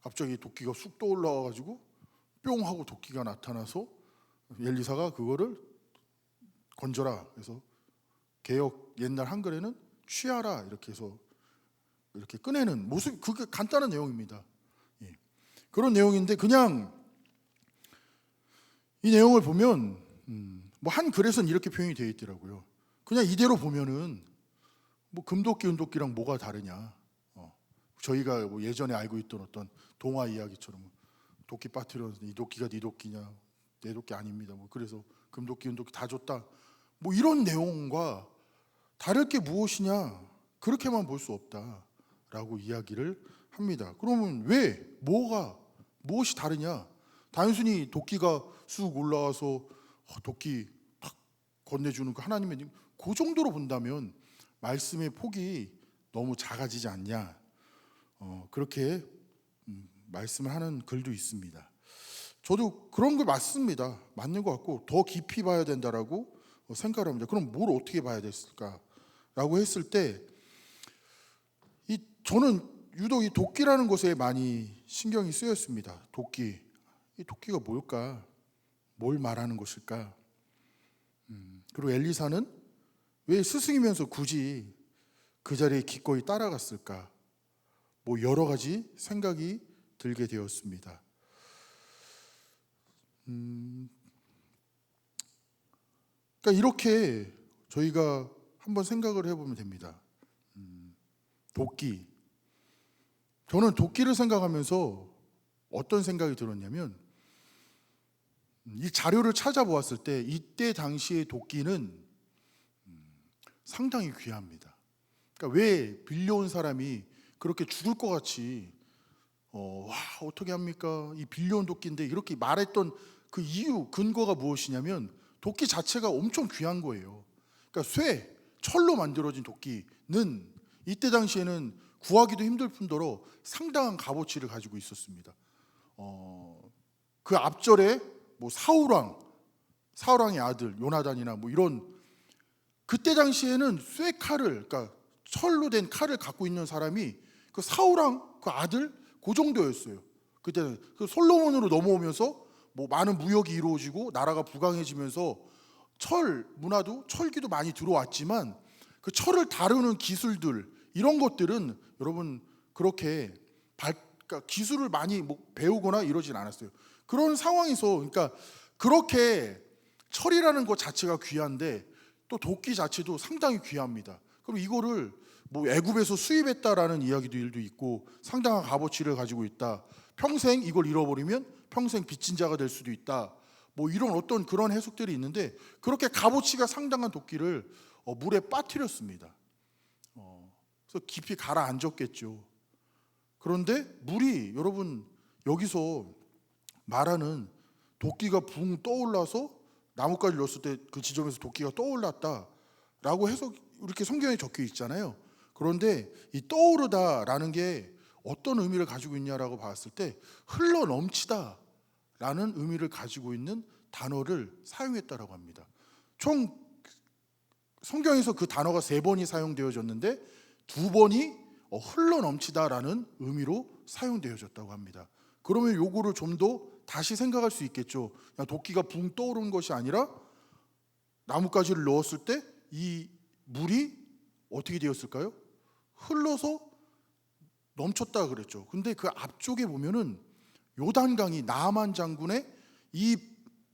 갑자기 도끼가 쑥 떠올라와 가지고 뿅 하고 도끼가 나타나서 엘리사가 그거를 건져라. 그래서 개역 옛날 한글에는 취하라 이렇게 해서 이렇게 꺼내는 모습, 그게 간단한 내용입니다. 그런 내용인데 그냥 이 내용을 보면 한 글에서는 이렇게 표현이 되어 있더라고요. 그냥 이대로 보면은 금도끼 은도끼랑 뭐가 다르냐? 저희가 예전에 알고 있던 어떤 동화 이야기처럼 도끼 빠뜨려서 이 도끼가 네 도끼냐? 내 도끼 아닙니다. 그래서 금도끼 은도끼 다 줬다. 이런 내용과 다를 게 무엇이냐? 그렇게만 볼 수 없다라고 이야기를 합니다. 그러면 왜 무엇이 다르냐? 단순히 도끼가 쑥 올라와서 도끼 탁 건네주는 그 하나님의 그 정도로 본다면 말씀의 폭이 너무 작아지지 않냐? 그렇게 말씀을 하는 글도 있습니다. 저도 그런 거 맞습니다. 맞는 것 같고 더 깊이 봐야 된다라고 생각을 합니다. 그럼 뭘 어떻게 봐야 됐을까라고 했을 때 저는 유독 이 도끼라는 것에 많이 신경이 쓰였습니다. 도끼. 이 도끼가 뭘까? 뭘 말하는 것일까? 그리고 엘리사는 왜 스승이면서 굳이 그 자리에 기꺼이 따라갔을까? 뭐 여러 가지 생각이 들게 되었습니다. 그러니까 이렇게 저희가 한번 생각을 해보면 됩니다. 도끼. 저는 도끼를 생각하면서 어떤 생각이 들었냐면, 이 자료를 찾아보았을 때 이때 당시의 도끼는 상당히 귀합니다. 그러니까 왜 빌려온 사람이 그렇게 죽을 것 같이 와 어떻게 합니까? 이 빌려온 도끼인데 이렇게 말했던 그 이유 근거가 무엇이냐면 도끼 자체가 엄청 귀한 거예요. 그러니까 철로 만들어진 도끼는 이때 당시에는 구하기도 힘들 뿐더러 상당한 값어치를 가지고 있었습니다. 그 앞절에 뭐 사울왕의 아들 요나단이나 뭐 이런 그때 당시에는 쇠칼을 그러니까 철로 된 칼을 갖고 있는 사람이 그 사울왕 그 아들 그 정도였어요. 그때는 그 솔로몬으로 넘어오면서 뭐 많은 무역이 이루어지고 나라가 부강해지면서 철 문화도 철기도 많이 들어왔지만 그 철을 다루는 기술들 이런 것들은 여러분 그렇게 그러니까 기술을 많이 뭐 배우거나 이러진 않았어요. 그런 상황에서 그러니까 그렇게 철이라는 것 자체가 귀한데 또 도끼 자체도 상당히 귀합니다. 그럼 이거를 뭐 애굽에서 수입했다라는 이야기도 있고 상당한 값어치를 가지고 있다. 평생 이걸 잃어버리면 평생 빚진 자가 될 수도 있다. 뭐 이런 어떤 그런 해석들이 있는데 그렇게 값어치가 상당한 도끼를 물에 빠뜨렸습니다. 그래서 깊이 가라앉았겠죠. 그런데 물이 여러분 여기서 말하는 도끼가 붕 떠올라서 나뭇가지를 넣었을 때 그 지점에서 도끼가 떠올랐다라고 해서 이렇게 성경에 적혀 있잖아요. 그런데 이 떠오르다라는 게 어떤 의미를 가지고 있냐라고 봤을 때 흘러 넘치다라는 의미를 가지고 있는 단어를 사용했다라고 합니다. 총 성경에서 그 단어가 3번이 사용되어졌는데 2번이 흘러 넘치다라는 의미로 사용되어졌다고 합니다. 그러면 요거를 좀 더 다시 생각할 수 있겠죠. 그냥 도끼가 붕 떠오른 것이 아니라 나뭇가지를 넣었을 때 이 물이 어떻게 되었을까요? 흘러서 넘쳤다 그랬죠. 근데 그 앞쪽에 보면은 요단강이 나아만 장군의 이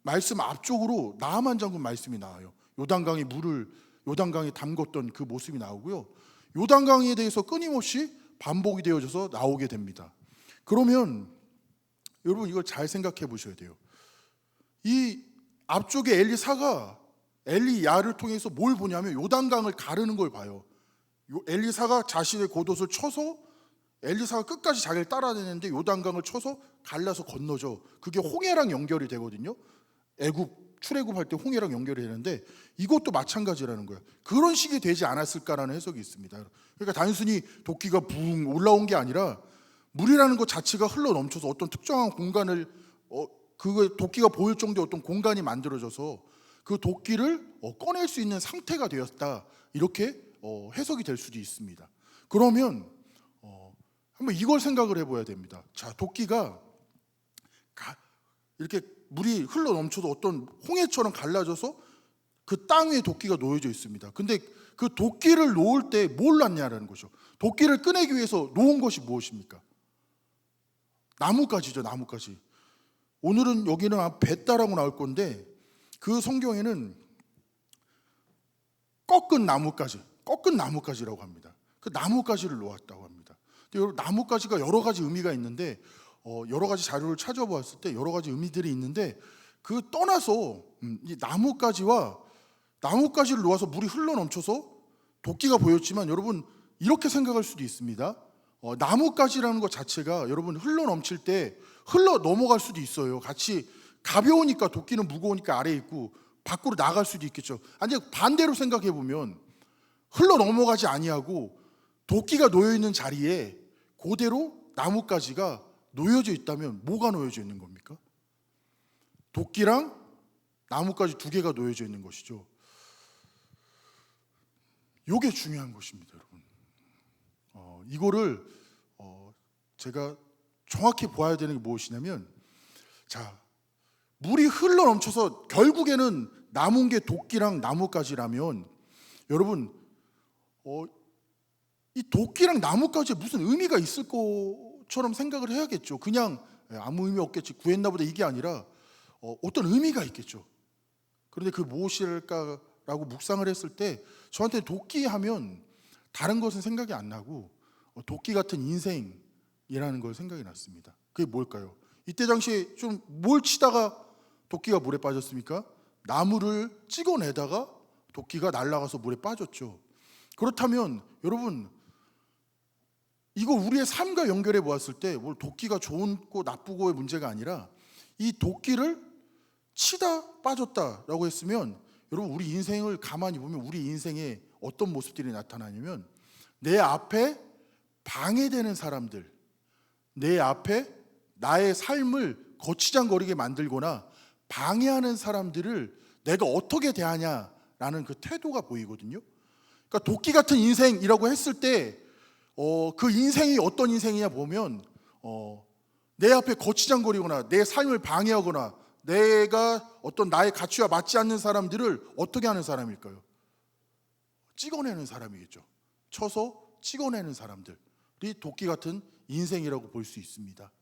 말씀 앞쪽으로 나아만 장군 말씀이 나와요. 요단강에 담궜던 그 모습이 나오고요. 요단강에 대해서 끊임없이 반복이 되어져서 나오게 됩니다. 그러면 여러분 이걸 잘 생각해 보셔야 돼요. 이 앞쪽에 엘리사가 엘리야를 통해서 뭘 보냐면 요단강을 가르는 걸 봐요. 엘리사가 자신의 겉옷을 쳐서 엘리사가 끝까지 자기를 따라다니는데 요단강을 쳐서 갈라서 건너죠. 그게 홍해랑 연결이 되거든요. 출애굽할 때 홍해랑 연결이 되는데 이것도 마찬가지라는 거예요. 그런 식이 되지 않았을까라는 해석이 있습니다. 그러니까 단순히 도끼가 붕 올라온 게 아니라 물이라는 것 자체가 흘러 넘쳐서 어떤 특정한 공간을 그 도끼가 보일 정도의 어떤 공간이 만들어져서 그 도끼를 꺼낼 수 있는 상태가 되었다. 이렇게 해석이 될 수도 있습니다. 그러면 한번 이걸 생각을 해봐야 됩니다. 자, 도끼가 이렇게 물이 흘러 넘쳐서 어떤 홍해처럼 갈라져서 그 땅 위에 도끼가 놓여져 있습니다. 근데 그 도끼를 놓을 때 뭘 놨냐라는 거죠. 도끼를 꺼내기 위해서 놓은 것이 무엇입니까? 나뭇가지죠, 나뭇가지. 오늘은 여기는 벳다라고 나올 건데 그 성경에는 꺾은 나뭇가지라고 합니다. 그 나뭇가지를 놓았다고 합니다. 근데 여러분 나뭇가지가 여러 가지 의미가 있는데 여러 가지 자료를 찾아보았을 때 여러 가지 의미들이 있는데 그 떠나서 이 나뭇가지를 놓아서 물이 흘러 넘쳐서 도끼가 보였지만 여러분 이렇게 생각할 수도 있습니다. 나뭇가지라는 것 자체가 여러분 흘러 넘칠 때 흘러 넘어갈 수도 있어요. 같이 가벼우니까 도끼는 무거우니까 아래에 있고 밖으로 나갈 수도 있겠죠. 아니 반대로 생각해 보면 흘러 넘어가지 아니하고 도끼가 놓여 있는 자리에 그대로 나뭇가지가 놓여져 있다면 뭐가 놓여져 있는 겁니까? 도끼랑 나뭇가지 2개가 놓여져 있는 것이죠. 이게 중요한 것입니다, 여러분. 이거를 제가 정확히 보아야 되는 게 무엇이냐면, 자, 물이 흘러 넘쳐서 결국에는 남은 게 도끼랑 나뭇가지라면, 여러분 이 도끼랑 나뭇가지에 무슨 의미가 있을 것처럼 생각을 해야겠죠. 그냥 아무 의미 없겠지, 구했나 보다, 이게 아니라 어떤 의미가 있겠죠. 그런데 그 무엇일까라고 묵상을 했을 때 저한테 도끼 하면 다른 것은 생각이 안 나고 도끼 같은 인생이라는 걸 생각이 났습니다. 그게 뭘까요? 이때 당시에 좀 뭘 치다가 도끼가 물에 빠졌습니까? 나무를 찍어내다가 도끼가 날아가서 물에 빠졌죠. 그렇다면 여러분, 이거 우리의 삶과 연결해 보았을 때 뭘 도끼가 좋고 나쁘고의 문제가 아니라 이 도끼를 치다 빠졌다라고 했으면, 여러분 우리 인생을 가만히 보면 우리 인생에 어떤 모습들이 나타나냐면, 내 앞에 방해되는 사람들, 내 앞에 나의 삶을 거치장거리게 만들거나 방해하는 사람들을 내가 어떻게 대하냐라는 그 태도가 보이거든요. 그러니까 도끼 같은 인생이라고 했을 때 그 인생이 어떤 인생이냐 보면 내 앞에 거치장거리거나 내 삶을 방해하거나 내가 어떤 나의 가치와 맞지 않는 사람들을 어떻게 하는 사람일까요? 찍어내는 사람이겠죠. 쳐서 찍어내는 사람들이 도끼 같은 인생이라고 볼 수 있습니다.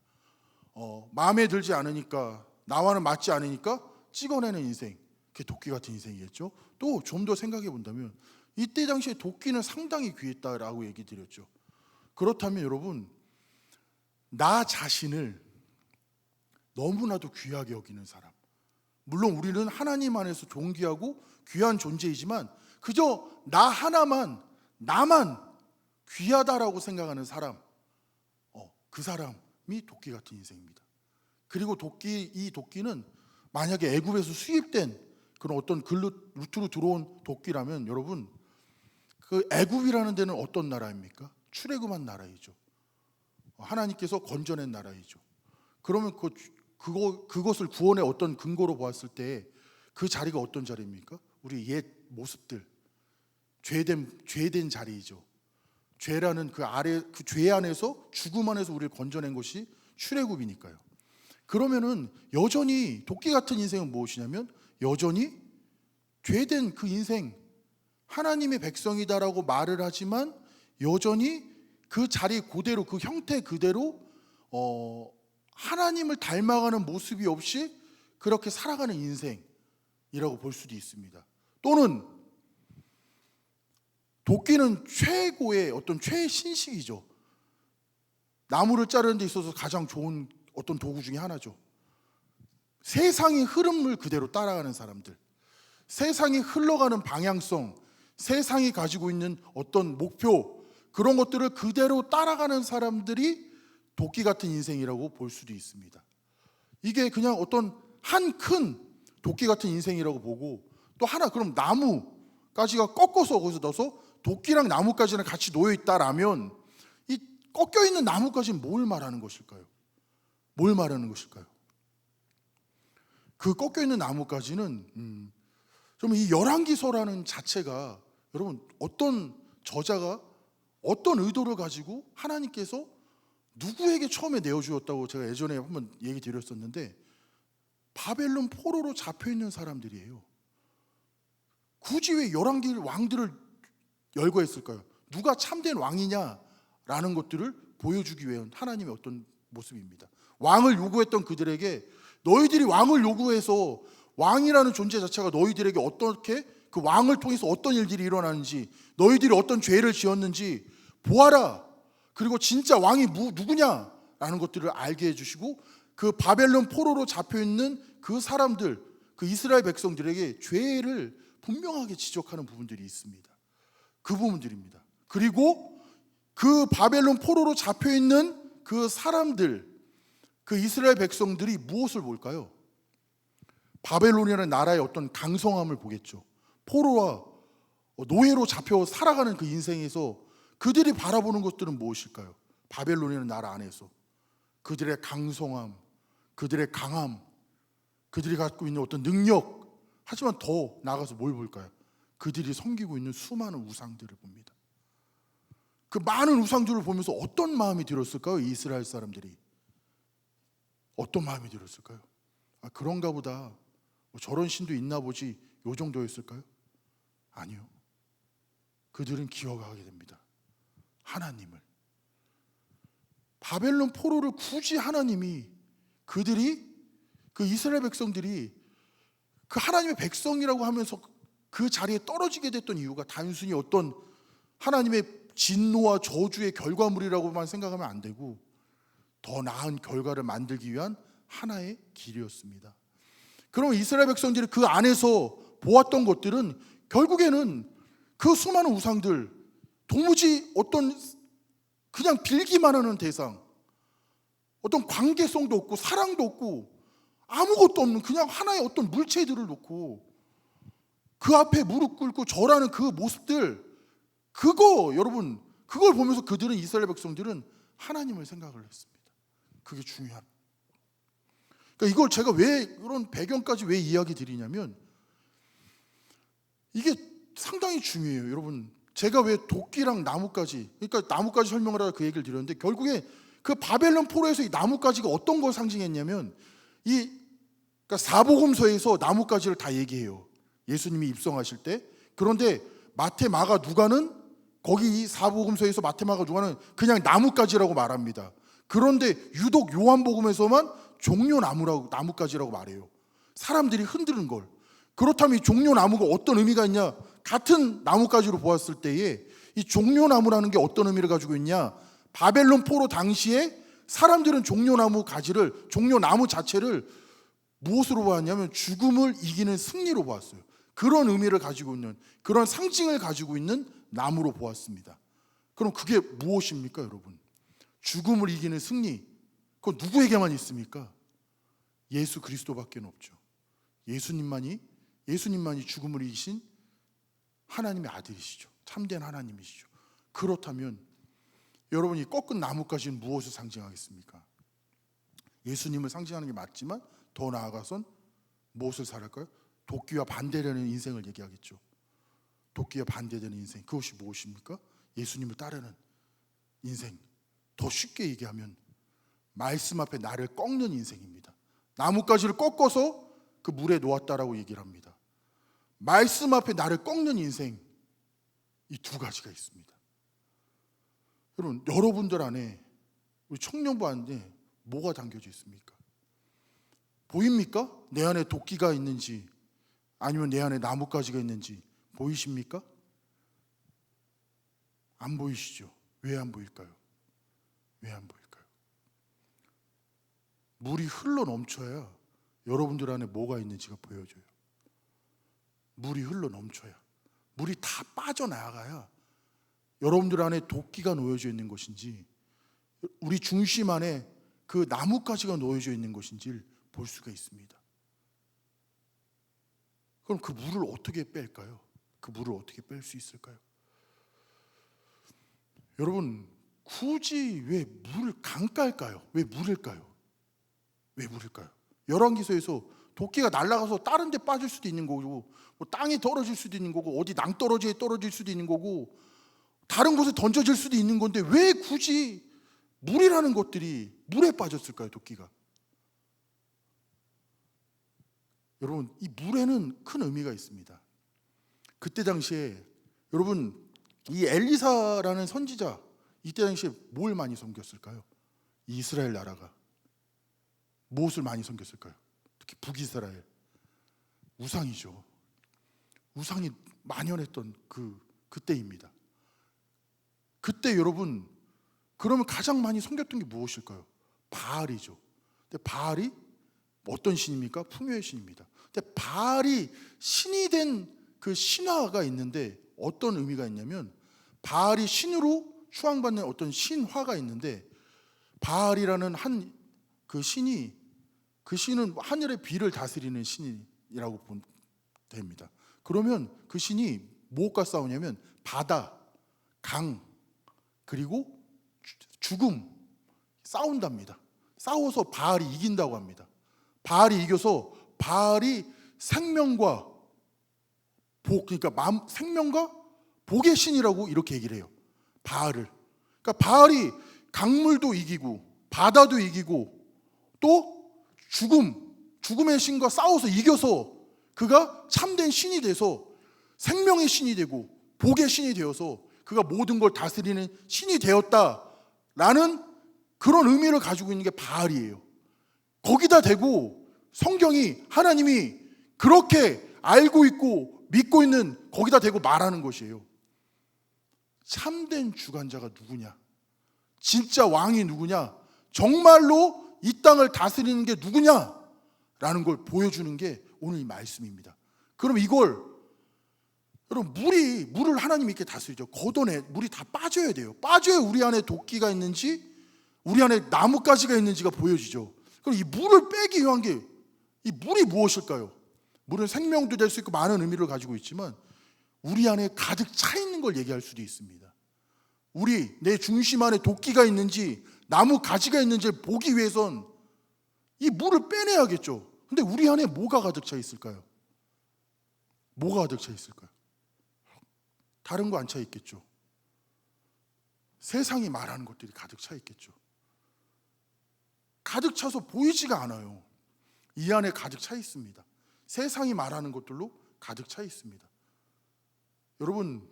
마음에 들지 않으니까, 나와는 맞지 않으니까 찍어내는 인생, 그게 도끼 같은 인생이겠죠. 또 좀 더 생각해 본다면 이때 당시에 도끼는 상당히 귀했다라고 얘기 드렸죠. 그렇다면 여러분, 나 자신을 너무나도 귀하게 여기는 사람, 물론 우리는 하나님 안에서 존귀하고 귀한 존재이지만 그저 나 하나만, 나만 귀하다라고 생각하는 사람, 그 사람이 도끼 같은 인생입니다. 그리고 이 도끼는 만약에 애굽에서 수입된 그런 어떤 루트로 들어온 도끼라면, 여러분 그 애굽이라는 데는 어떤 나라입니까? 출애굽한 나라이죠. 하나님께서 건져낸 나라이죠. 그러면 그것을 구원의 어떤 근거로 보았을 때 그 자리가 어떤 자리입니까? 우리 옛 모습들, 죄된 자리이죠. 죄라는 그 죄 안에서, 죽음 안에서 우리를 건져낸 것이 출애굽이니까요. 그러면은 여전히 도끼 같은 인생은 무엇이냐면, 여전히 죄된 그 인생, 하나님의 백성이다라고 말을 하지만 여전히 그 자리 그대로, 그 형태 그대로 하나님을 닮아가는 모습이 없이 그렇게 살아가는 인생이라고 볼 수도 있습니다. 또는 도끼는 최고의 어떤 최신식이죠. 나무를 자르는 데 있어서 가장 좋은 어떤 도구 중에 하나죠. 세상의 흐름을 그대로 따라가는 사람들, 세상이 흘러가는 방향성, 세상이 가지고 있는 어떤 목표, 그런 것들을 그대로 따라가는 사람들이 도끼 같은 인생이라고 볼 수도 있습니다. 이게 그냥 어떤 한 큰 도끼 같은 인생이라고 보고, 또 하나, 그럼 나무가지가 꺾어서 거기서 넣어서 도끼랑 나뭇가지랑 같이 놓여 있다라면, 이 꺾여 있는 나뭇가지는 뭘 말하는 것일까요? 뭘 말하는 것일까요? 그 꺾여 있는 나뭇가지는 좀 이 열왕기서라는 자체가, 여러분 어떤 저자가 어떤 의도를 가지고 하나님께서 누구에게 처음에 내어주었다고 제가 예전에 한번 얘기 드렸었는데, 바벨론 포로로 잡혀 있는 사람들이에요. 굳이 왜 열왕기 왕들을 열거했을까요? 누가 참된 왕이냐라는 것들을 보여주기 위한 하나님의 어떤 모습입니다. 왕을 요구했던 그들에게, 너희들이 왕을 요구해서 왕이라는 존재 자체가 너희들에게 어떻게, 그 왕을 통해서 어떤 일들이 일어나는지, 너희들이 어떤 죄를 지었는지 보아라. 그리고 진짜 왕이 누구냐라는 것들을 알게 해주시고, 그 바벨론 포로로 잡혀있는 그 사람들, 그 이스라엘 백성들에게 죄를 분명하게 지적하는 부분들이 있습니다. 그 부분들입니다. 그리고 그 바벨론 포로로 잡혀있는 그 사람들, 그 이스라엘 백성들이 무엇을 볼까요? 바벨론이라는 나라의 어떤 강성함을 보겠죠. 포로와 노예로 잡혀 살아가는 그 인생에서 그들이 바라보는 것들은 무엇일까요? 바벨론이라는 나라 안에서 그들의 강성함, 그들의 강함, 그들이 갖고 있는 어떤 능력, 하지만 더 나아가서 뭘 볼까요? 그들이 섬기고 있는 수많은 우상들을 봅니다. 그 많은 우상들을 보면서 어떤 마음이 들었을까요? 이스라엘 사람들이 어떤 마음이 들었을까요? 아, 그런가 보다, 뭐 저런 신도 있나 보지, 요 정도였을까요? 아니요. 그들은 기억하게 됩니다. 하나님을. 바벨론 포로를 굳이 하나님이, 그들이, 그 이스라엘 백성들이 그 하나님의 백성이라고 하면서 그 자리에 떨어지게 됐던 이유가 단순히 어떤 하나님의 진노와 저주의 결과물이라고만 생각하면 안 되고 더 나은 결과를 만들기 위한 하나의 길이었습니다. 그럼 이스라엘 백성들이 그 안에서 보았던 것들은 결국에는 그 수많은 우상들, 도무지 어떤 그냥 빌기만 하는 대상, 어떤 관계성도 없고 사랑도 없고 아무것도 없는 그냥 하나의 어떤 물체들을 놓고 그 앞에 무릎 꿇고 절하는 그 모습들, 그거 여러분, 그걸 보면서 그들은, 이스라엘 백성들은 하나님을 생각을 했습니다. 그게 중요한. 그러니까 이걸 제가 왜 이런 배경까지 왜 이야기 드리냐면 이게 상당히 중요해요. 여러분, 제가 왜 도끼랑 나뭇가지, 그러니까 나뭇가지 설명을 하다 그 얘기를 드렸는데 결국에 그 바벨론 포로에서 이 나뭇가지가 어떤 걸 상징했냐면 그러니까 사복음서에서 나뭇가지를 다 얘기해요. 예수님이 입성하실 때. 그런데 마태, 마가, 누가는 거기 이 사복음서에서 마태, 마가, 누가는 그냥 나뭇가지라고 말합니다. 그런데 유독 요한복음에서만 종려나무라고, 나뭇가지라고 말해요. 사람들이 흔드는 걸. 그렇다면 이 종려나무가 어떤 의미가 있냐? 같은 나뭇가지로 보았을 때에 이 종려나무라는 게 어떤 의미를 가지고 있냐? 바벨론 포로 당시에 사람들은 종려나무 가지를, 종려나무 자체를 무엇으로 보았냐면 죽음을 이기는 승리로 보았어요. 그런 의미를 가지고 있는, 그런 상징을 가지고 있는 나무로 보았습니다. 그럼 그게 무엇입니까, 여러분? 죽음을 이기는 승리. 그건 누구에게만 있습니까? 예수 그리스도밖에 없죠. 예수님만이 죽음을 이기신 하나님의 아들이시죠. 참된 하나님이시죠. 그렇다면 여러분이 꺾은 나뭇가지는 무엇을 상징하겠습니까? 예수님을 상징하는 게 맞지만 더 나아가선 무엇을 살할까요? 도끼와 반대되는 인생을 얘기하겠죠. 도끼와 반대되는 인생, 그것이 무엇입니까? 예수님을 따르는 인생. 더 쉽게 얘기하면 말씀 앞에 나를 꺾는 인생입니다. 나뭇가지를 꺾어서 그 물에 놓았다라고 얘기를 합니다. 말씀 앞에 나를 꺾는 인생, 이 두 가지가 있습니다. 여러분, 여러분들 안에, 우리 청년부 안에 뭐가 담겨져 있습니까? 보입니까? 내 안에 도끼가 있는지 아니면 내 안에 나뭇가지가 있는지 보이십니까? 안 보이시죠? 왜 안 보일까요? 왜 안 보일까요? 물이 흘러 넘쳐야 여러분들 안에 뭐가 있는지가 보여져요. 물이 흘러 넘쳐야, 물이 다 빠져나가야 여러분들 안에 도끼가 놓여져 있는 것인지, 우리 중심 안에 그 나뭇가지가 놓여져 있는 것인지를 볼 수가 있습니다. 그럼 그 물을 어떻게 뺄까요? 그 물을 어떻게 뺄 수 있을까요? 여러분, 굳이 왜 물을 강깔까요? 왜 물일까요? 왜 물일까요? 열왕기서에서 도끼가 날아가서 다른 데 빠질 수도 있는 거고, 뭐 땅에 떨어질 수도 있는 거고, 어디 낭떠러지에 떨어질 수도 있는 거고, 다른 곳에 던져질 수도 있는 건데 왜 굳이 물이라는 것들이 물에 빠졌을까요? 도끼가. 여러분, 이 물에는 큰 의미가 있습니다. 그때 당시에 여러분, 이 엘리사라는 선지자, 이때 당시에 뭘 많이 섬겼을까요? 이스라엘 나라가 무엇을 많이 섬겼을까요? 특히 북이스라엘, 우상이죠. 우상이 만연했던 그때입니다. 그때 여러분, 그러면 가장 많이 섬겼던 게 무엇일까요? 바알이죠. 근데 바알이 어떤 신입니까? 풍요의 신입니다. 근데 바알이 신이 된 그 신화가 있는데 어떤 의미가 있냐면, 바알이 신으로 추앙받는 어떤 신화가 있는데, 바알이라는 그 신은 하늘의 비를 다스리는 신이라고 보면 됩니다. 그러면 그 신이 무엇과 싸우냐면 바다, 강, 그리고 죽음, 싸운답니다. 싸워서 바알이 이긴다고 합니다. 바알이 이겨서 바알이 생명과 복, 그러니까 생명과 복의 신이라고 이렇게 얘기를 해요. 바알을. 그러니까 바알이 강물도 이기고 바다도 이기고 또 죽음의 신과 싸워서 이겨서 그가 참된 신이 돼서 생명의 신이 되고 복의 신이 되어서 그가 모든 걸 다스리는 신이 되었다라는 그런 의미를 가지고 있는 게 바알이에요. 거기다 대고 성경이 하나님이 그렇게 알고 있고 믿고 있는 거기다 대고 말하는 것이에요. 참된 주관자가 누구냐? 진짜 왕이 누구냐? 정말로 이 땅을 다스리는 게 누구냐라는 걸 보여주는 게 오늘 이 말씀입니다. 그럼 이걸 여러분 물을 하나님이 이렇게 다스리죠. 걷어내 물이 다 빠져야 돼요. 빠져야 우리 안에 도끼가 있는지 우리 안에 나뭇가지가 있는지가 보여지죠. 그럼 이 물을 빼기 위한 게 이 물이 무엇일까요? 물은 생명도 될 수 있고 많은 의미를 가지고 있지만 우리 안에 가득 차 있는 걸 얘기할 수도 있습니다. 내 중심 안에 도끼가 있는지 나무 가지가 있는지를 보기 위해선 이 물을 빼내야겠죠. 근데 우리 안에 뭐가 가득 차 있을까요? 뭐가 가득 차 있을까요? 다른 거 안 차 있겠죠. 세상이 말하는 것들이 가득 차 있겠죠. 가득 차서 보이지가 않아요. 이 안에 가득 차 있습니다. 세상이 말하는 것들로 가득 차 있습니다. 여러분,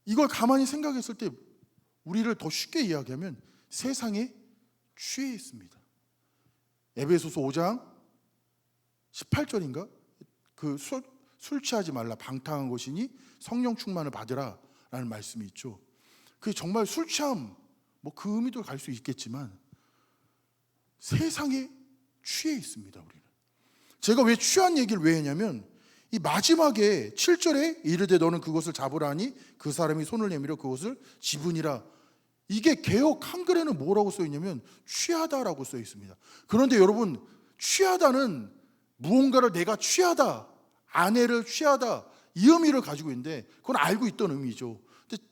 이걸 가만히 생각했을 때 우리를 더 쉽게 이야기하면 세상에 취해 있습니다. 에베소서 5장 18절인가? 술 취하지 말라 방탕한 것이니 성령 충만을 받으라 라는 말씀이 있죠. 그게 정말 술 취함 그 의미도 갈 수 있겠지만 세상에 취해 있습니다. 우리는. 제가 왜 취한 얘기를 왜 했냐면 이 마지막에 7절에 이르되 너는 그것을 잡으라 하니 그 사람이 손을 내밀어 그것을 집으니라. 이게 개역 한글에는 뭐라고 써 있냐면 취하다라고 써 있습니다. 그런데 여러분 취하다는 무언가를 내가 취하다, 아내를 취하다 이 의미를 가지고 있는데 그건 알고 있던 의미죠. 근데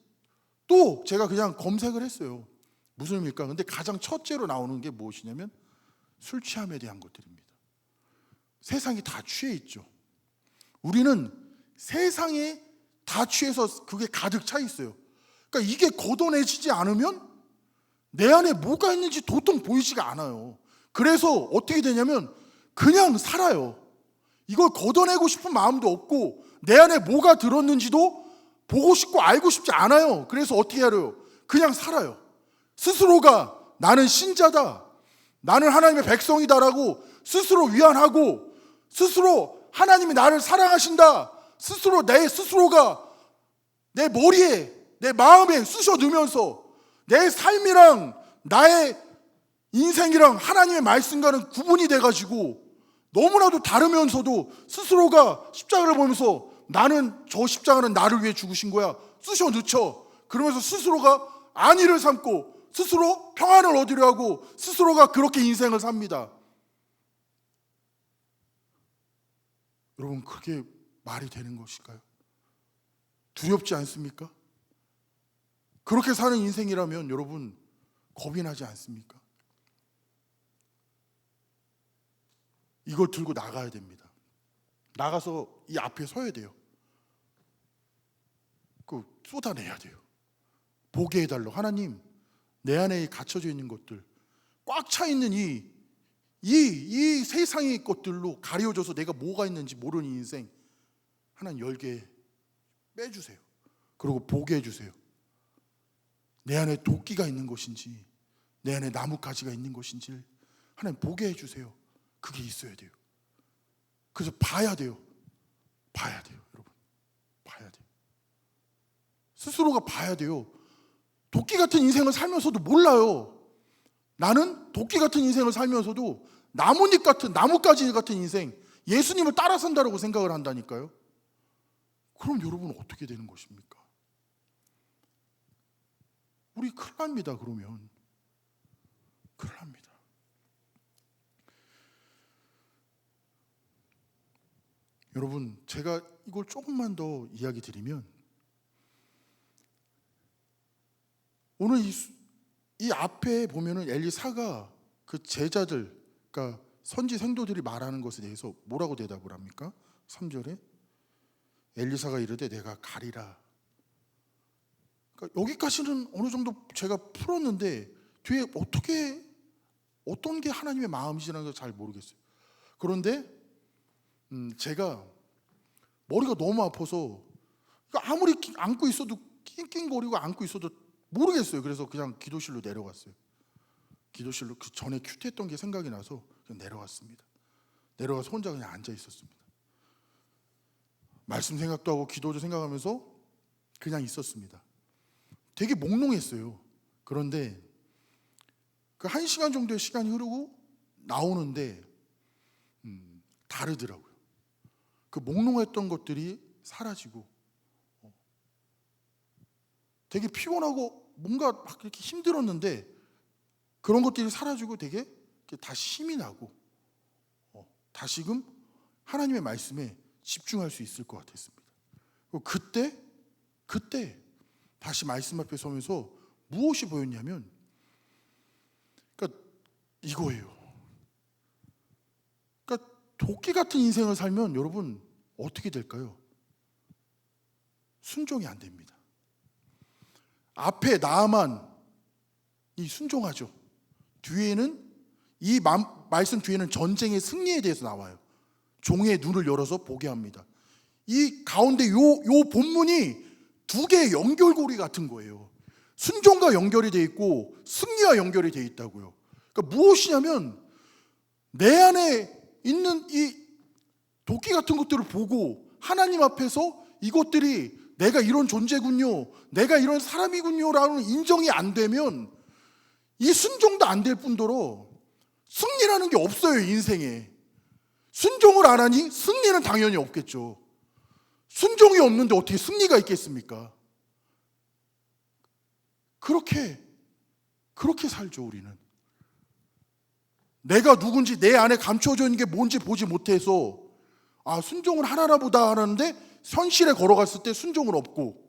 또 제가 그냥 검색을 했어요. 무슨 의미일까? 근데 가장 첫째로 나오는 게 무엇이냐면 술 취함에 대한 것들입니다. 세상이 다 취해 있죠. 우리는 세상에 다 취해서 그게 가득 차 있어요. 그러니까 이게 걷어내지지 않으면 내 안에 뭐가 있는지 도통 보이지가 않아요. 그래서 어떻게 되냐면 그냥 살아요. 이걸 걷어내고 싶은 마음도 없고 내 안에 뭐가 들었는지도 보고 싶고 알고 싶지 않아요. 그래서 어떻게 하려요? 그냥 살아요. 스스로가 나는 신자다, 나는 하나님의 백성이다라고 스스로 위안하고 스스로 하나님이 나를 사랑하신다, 스스로 내 스스로가 내 머리에 내 마음에 쑤셔 넣으면서 내 삶이랑 나의 인생이랑 하나님의 말씀과는 구분이 돼가지고 너무나도 다르면서도 스스로가 십자가를 보면서 나는 저 십자가는 나를 위해 죽으신 거야 쑤셔 넣죠. 그러면서 스스로가 안위를 삼고 스스로 평안을 얻으려 하고 스스로가 그렇게 인생을 삽니다. 여러분 그게 말이 되는 것일까요? 두렵지 않습니까? 그렇게 사는 인생이라면 여러분 겁이 나지 않습니까? 이걸 들고 나가야 됩니다. 나가서 이 앞에 서야 돼요. 쏟아내야 돼요. 보게 해달라고. 하나님, 내 안에 갇혀져 있는 것들, 꽉 차 있는 이 세상의 것들로 가려져서 내가 뭐가 있는지 모르는 인생, 하나님 열게 빼주세요. 그리고 보게 해주세요. 내 안에 도끼가 있는 것인지 내 안에 나뭇가지가 있는 것인지 하나님 보게 해주세요. 그게 있어야 돼요. 그래서 봐야 돼요. 여러분 봐야 돼요. 스스로가 봐야 돼요. 도끼 같은 인생을 살면서도 몰라요. 나는 도끼 같은 인생을 살면서도 나뭇잎 같은, 나뭇가지 같은 인생, 예수님을 따라 산다고 생각을 한다니까요. 그럼 여러분 어떻게 되는 것입니까? 우리 큰일 납니다. 그러면 큰일 납니다. 여러분 제가 이걸 조금만 더 이야기 드리면 오늘 이 앞에 보면은 엘리사가 그 제자들, 그러니까 선지 생도들이 말하는 것에 대해서 뭐라고 대답을 합니까? 3절에 엘리사가 이르되 내가 가리라. 그러니까 여기까지는 어느 정도 제가 풀었는데 뒤에 어떤 게 하나님의 마음이시라는 걸 잘 모르겠어요. 그런데 제가 머리가 너무 아파서 아무리 안고 있어도 낑낑거리고 안고 있어도 모르겠어요. 그래서 그냥 기도실로 내려갔어요. 기도실로 그 전에 큐티했던 게 생각이 나서 그냥 내려갔습니다. 내려가서 혼자 그냥 앉아 있었습니다. 말씀 생각도 하고 기도도 생각하면서 그냥 있었습니다. 되게 몽롱했어요. 그런데 그 1시간 정도의 시간이 흐르고 나오는데 다르더라고요. 그 몽롱했던 것들이 사라지고 되게 피곤하고 뭔가 막 이렇게 힘들었는데 그런 것들이 사라지고 되게 다시 힘이 나고 다시금 하나님의 말씀에 집중할 수 있을 것 같았습니다. 그때 다시 말씀 앞에 서면서 무엇이 보였냐면, 그러니까 이거예요. 그러니까 도끼 같은 인생을 살면 여러분 어떻게 될까요? 순종이 안 됩니다. 앞에 나만 이 순종하죠. 뒤에는 이 말씀 뒤에는 전쟁의 승리에 대해서 나와요. 종의 눈을 열어서 보게 합니다. 이 가운데 요 본문이 두 개의 연결고리 같은 거예요. 순종과 연결이 돼 있고 승리와 연결이 돼 있다고요. 그러니까 무엇이냐면 내 안에 있는 이 도끼 같은 것들을 보고 하나님 앞에서 이것들이 내가 이런 존재군요, 내가 이런 사람이군요 라는 인정이 안 되면 이 순종도 안 될 뿐더러 승리라는 게 없어요. 인생에 순종을 안 하니 승리는 당연히 없겠죠. 순종이 없는데 어떻게 승리가 있겠습니까? 그렇게 살죠. 우리는 내가 누군지 내 안에 감춰져 있는 게 뭔지 보지 못해서 순종을 하나 보다 하는데 현실에 걸어갔을 때 순종은 없고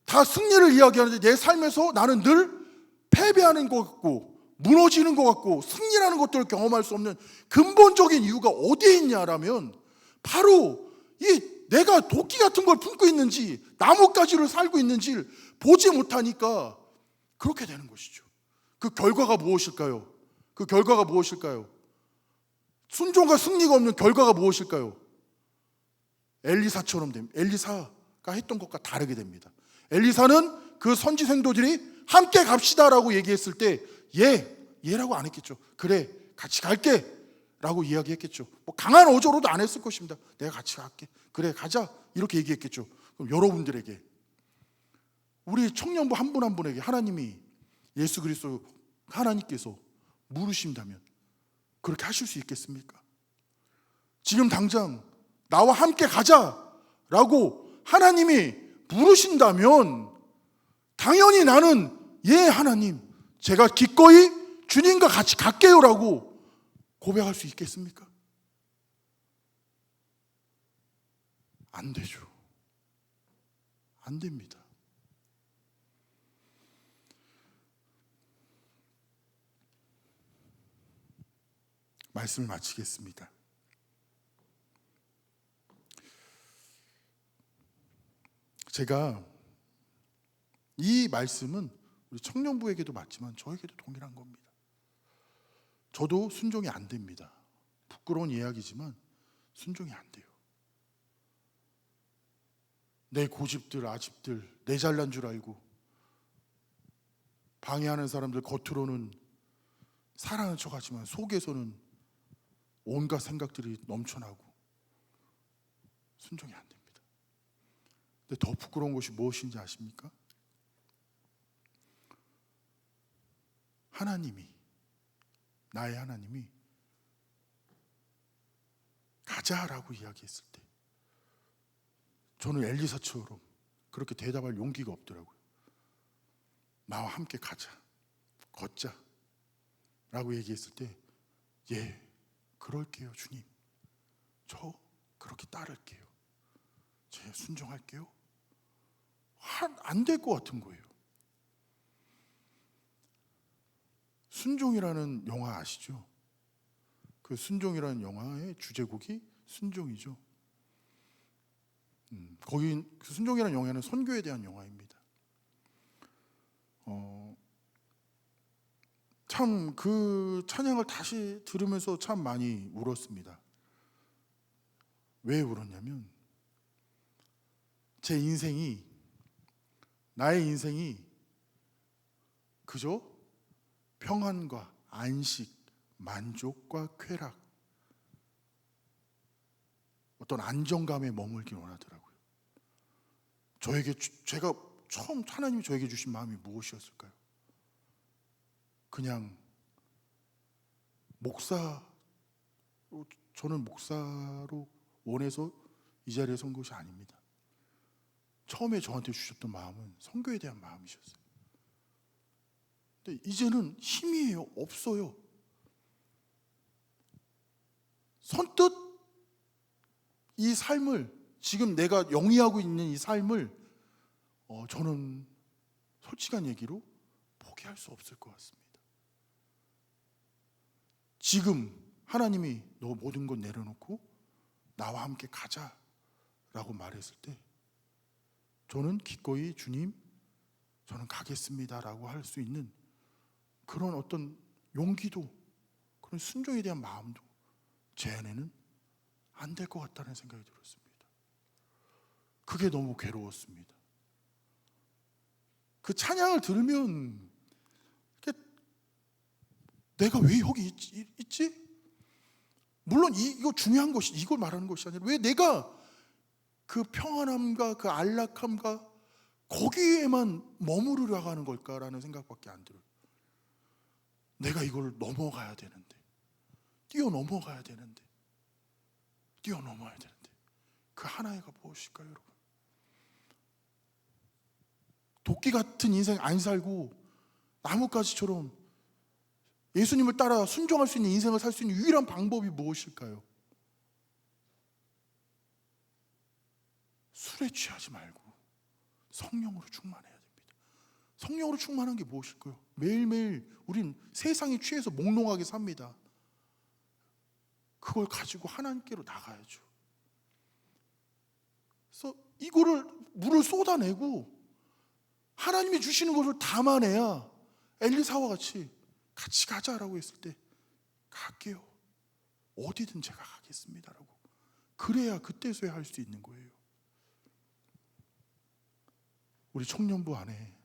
다 승리를 이야기하는데 내 삶에서 나는 늘 패배하는 것 같고 무너지는 것 같고 승리라는 것들을 경험할 수 없는 근본적인 이유가 어디에 있냐라면 바로 이 내가 도끼 같은 걸 품고 있는지 나뭇가지를 살고 있는지를 보지 못하니까 그렇게 되는 것이죠. 그 결과가 무엇일까요? 그 결과가 무엇일까요? 순종과 승리가 없는 결과가 무엇일까요? 엘리사처럼 됩니다. 엘리사가 했던 것과 다르게 됩니다. 엘리사는 그 선지 생도들이 함께 갑시다라고 얘기했을 때 예라고 안 했겠죠. 그래 같이 갈게 라고 이야기했겠죠. 뭐 강한 어조로도 안 했을 것입니다. 내가 같이 갈게, 그래 가자 이렇게 얘기했겠죠. 그럼 여러분들에게, 우리 청년부 한 분 한 분에게 하나님이 예수 그리스도 하나님께서 물으신다면 그렇게 하실 수 있겠습니까? 지금 당장 나와 함께 가자라고 하나님이 부르신다면 당연히 나는 하나님 제가 기꺼이 주님과 같이 갈게요라고 고백할 수 있겠습니까? 안 되죠. 안 됩니다. 말씀을 마치겠습니다. 제가 이 말씀은 우리 청년부에게도 맞지만 저에게도 동일한 겁니다. 저도 순종이 안 됩니다. 부끄러운 이야기지만 순종이 안 돼요. 내 고집들, 아집들, 내 잘난 줄 알고 방해하는 사람들 겉으로는 사랑하는 척하지만 속에서는 온갖 생각들이 넘쳐나고 순종이 안 됩니다. 근데 더 부끄러운 것이 무엇인지 아십니까? 하나님이, 나의 하나님이 가자라고 이야기했을 때 저는 엘리사처럼 그렇게 대답할 용기가 없더라고요. 나와 함께 가자, 걷자 라고 얘기했을 때 그럴게요 주님, 저 그렇게 따를게요, 제 순종할게요. 안 될 것 같은 거예요. 순종이라는 영화 아시죠? 그 순종이라는 영화의 주제곡이 순종이죠. 거기 그 순종이라는 영화는 선교에 대한 영화입니다. 참 그 찬양을 다시 들으면서 참 많이 울었습니다. 왜 울었냐면 나의 인생이 그저 평안과 안식, 만족과 쾌락, 어떤 안정감에 머물길 원하더라고요. 제가 처음 하나님이 저에게 주신 마음이 무엇이었을까요? 그냥 저는 목사로 원해서 이 자리에 선 것이 아닙니다. 처음에 저한테 주셨던 마음은 선교에 대한 마음이셨어요. 근데 이제는 힘이 없어요. 선뜻 이 삶을, 지금 내가 영위하고 있는 이 삶을 저는 솔직한 얘기로 포기할 수 없을 것 같습니다. 지금 하나님이 너 모든 것 내려놓고 나와 함께 가자라고 말했을 때 저는 기꺼이 주님 저는 가겠습니다라고 할 수 있는 그런 어떤 용기도, 그런 순종에 대한 마음도 제 안에는 안 될 것 같다는 생각이 들었습니다. 그게 너무 괴로웠습니다. 그 찬양을 들으면 내가 왜 여기 있지? 물론 이거 중요한 것이, 이걸 말하는 것이 아니라 왜 내가 그 평안함과 그 안락함과 거기에만 머무르려 하는 걸까라는 생각밖에 안 들어요. 내가 이걸 넘어가야 되는데, 뛰어넘어야 되는데 그 하나가 무엇일까요, 여러분? 도끼 같은 인생 안 살고 나뭇가지처럼 예수님을 따라 순종할 수 있는 인생을 살 수 있는 유일한 방법이 무엇일까요? 술에 취하지 말고 성령으로 충만해야 됩니다. 성령으로 충만한 게 무엇일까요? 매일매일 우린 세상에 취해서 몽롱하게 삽니다. 그걸 가지고 하나님께로 나가야죠. 그래서 이거를 물을 쏟아내고 하나님이 주시는 것을 담아내야 엘리사와 같이 가자라고 했을 때 갈게요. 어디든 제가 가겠습니다라고. 그래야 그때서야 할 수 있는 거예요. 우리 청년부 안에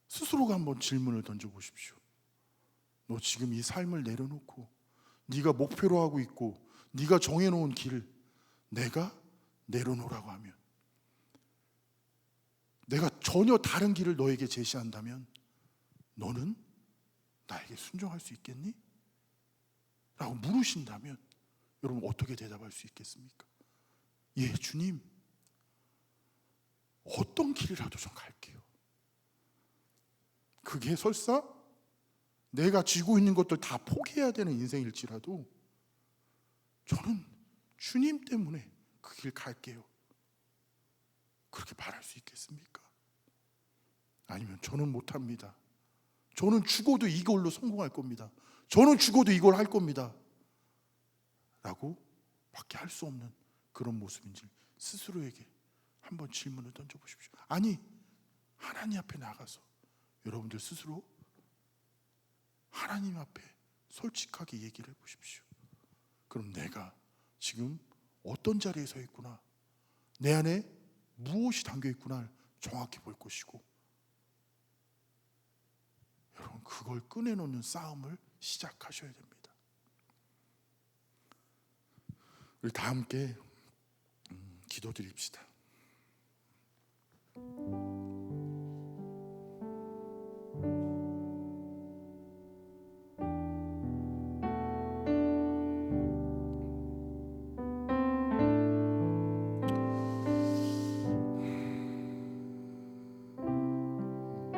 스스로가 한번 질문을 던져보십시오. 너 지금 이 삶을 내려놓고 네가 목표로 하고 있고 네가 정해놓은 길을 내가 내려놓으라고 하면, 내가 전혀 다른 길을 너에게 제시한다면 너는 나에게 순종할 수 있겠니? 라고 물으신다면 여러분 어떻게 대답할 수 있겠습니까? 예, 주님, 어떤 길이라도 좀 갈게요. 그게 설사 내가 쥐고 있는 것들 다 포기해야 되는 인생일지라도 저는 주님 때문에 그 길 갈게요. 그렇게 말할 수 있겠습니까? 아니면 저는 못합니다. 저는 죽어도 이걸로 성공할 겁니다. 저는 죽어도 이걸 할 겁니다. 라고 밖에 할 수 없는 그런 모습인지 스스로에게 한번 질문을 던져보십시오. 아니, 하나님 앞에 나가서 여러분들 스스로 하나님 앞에 솔직하게 얘기를 해보십시오. 그럼 내가 지금 어떤 자리에 서 있구나, 내 안에 무엇이 담겨 있구나를 정확히 볼 것이고, 여러분 그걸 꺼내놓는 싸움을 시작하셔야 됩니다. 우리 다 함께 기도드립시다.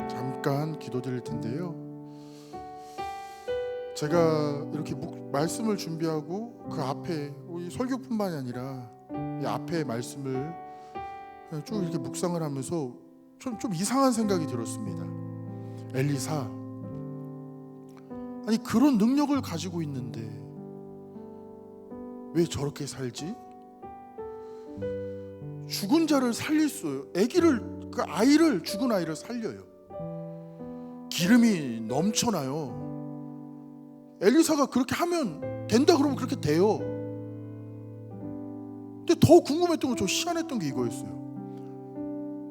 잠깐 기도드릴 텐데요. 제가 이렇게 말씀을 준비하고 그 앞에 우리 설교뿐만이 아니라 이 앞에 말씀을 쭉 이렇게 묵상을 하면서 좀 이상한 생각이 들었습니다. 엘리사, 아니 그런 능력을 가지고 있는데 왜 저렇게 살지? 죽은 자를 살릴 수, 아기를 그 아이를, 죽은 아이를 살려요. 기름이 넘쳐나요. 엘리사가 그렇게 하면 된다 그러면 그렇게 돼요. 근데 더 궁금했던 건, 저 희한했던 게 이거였어요.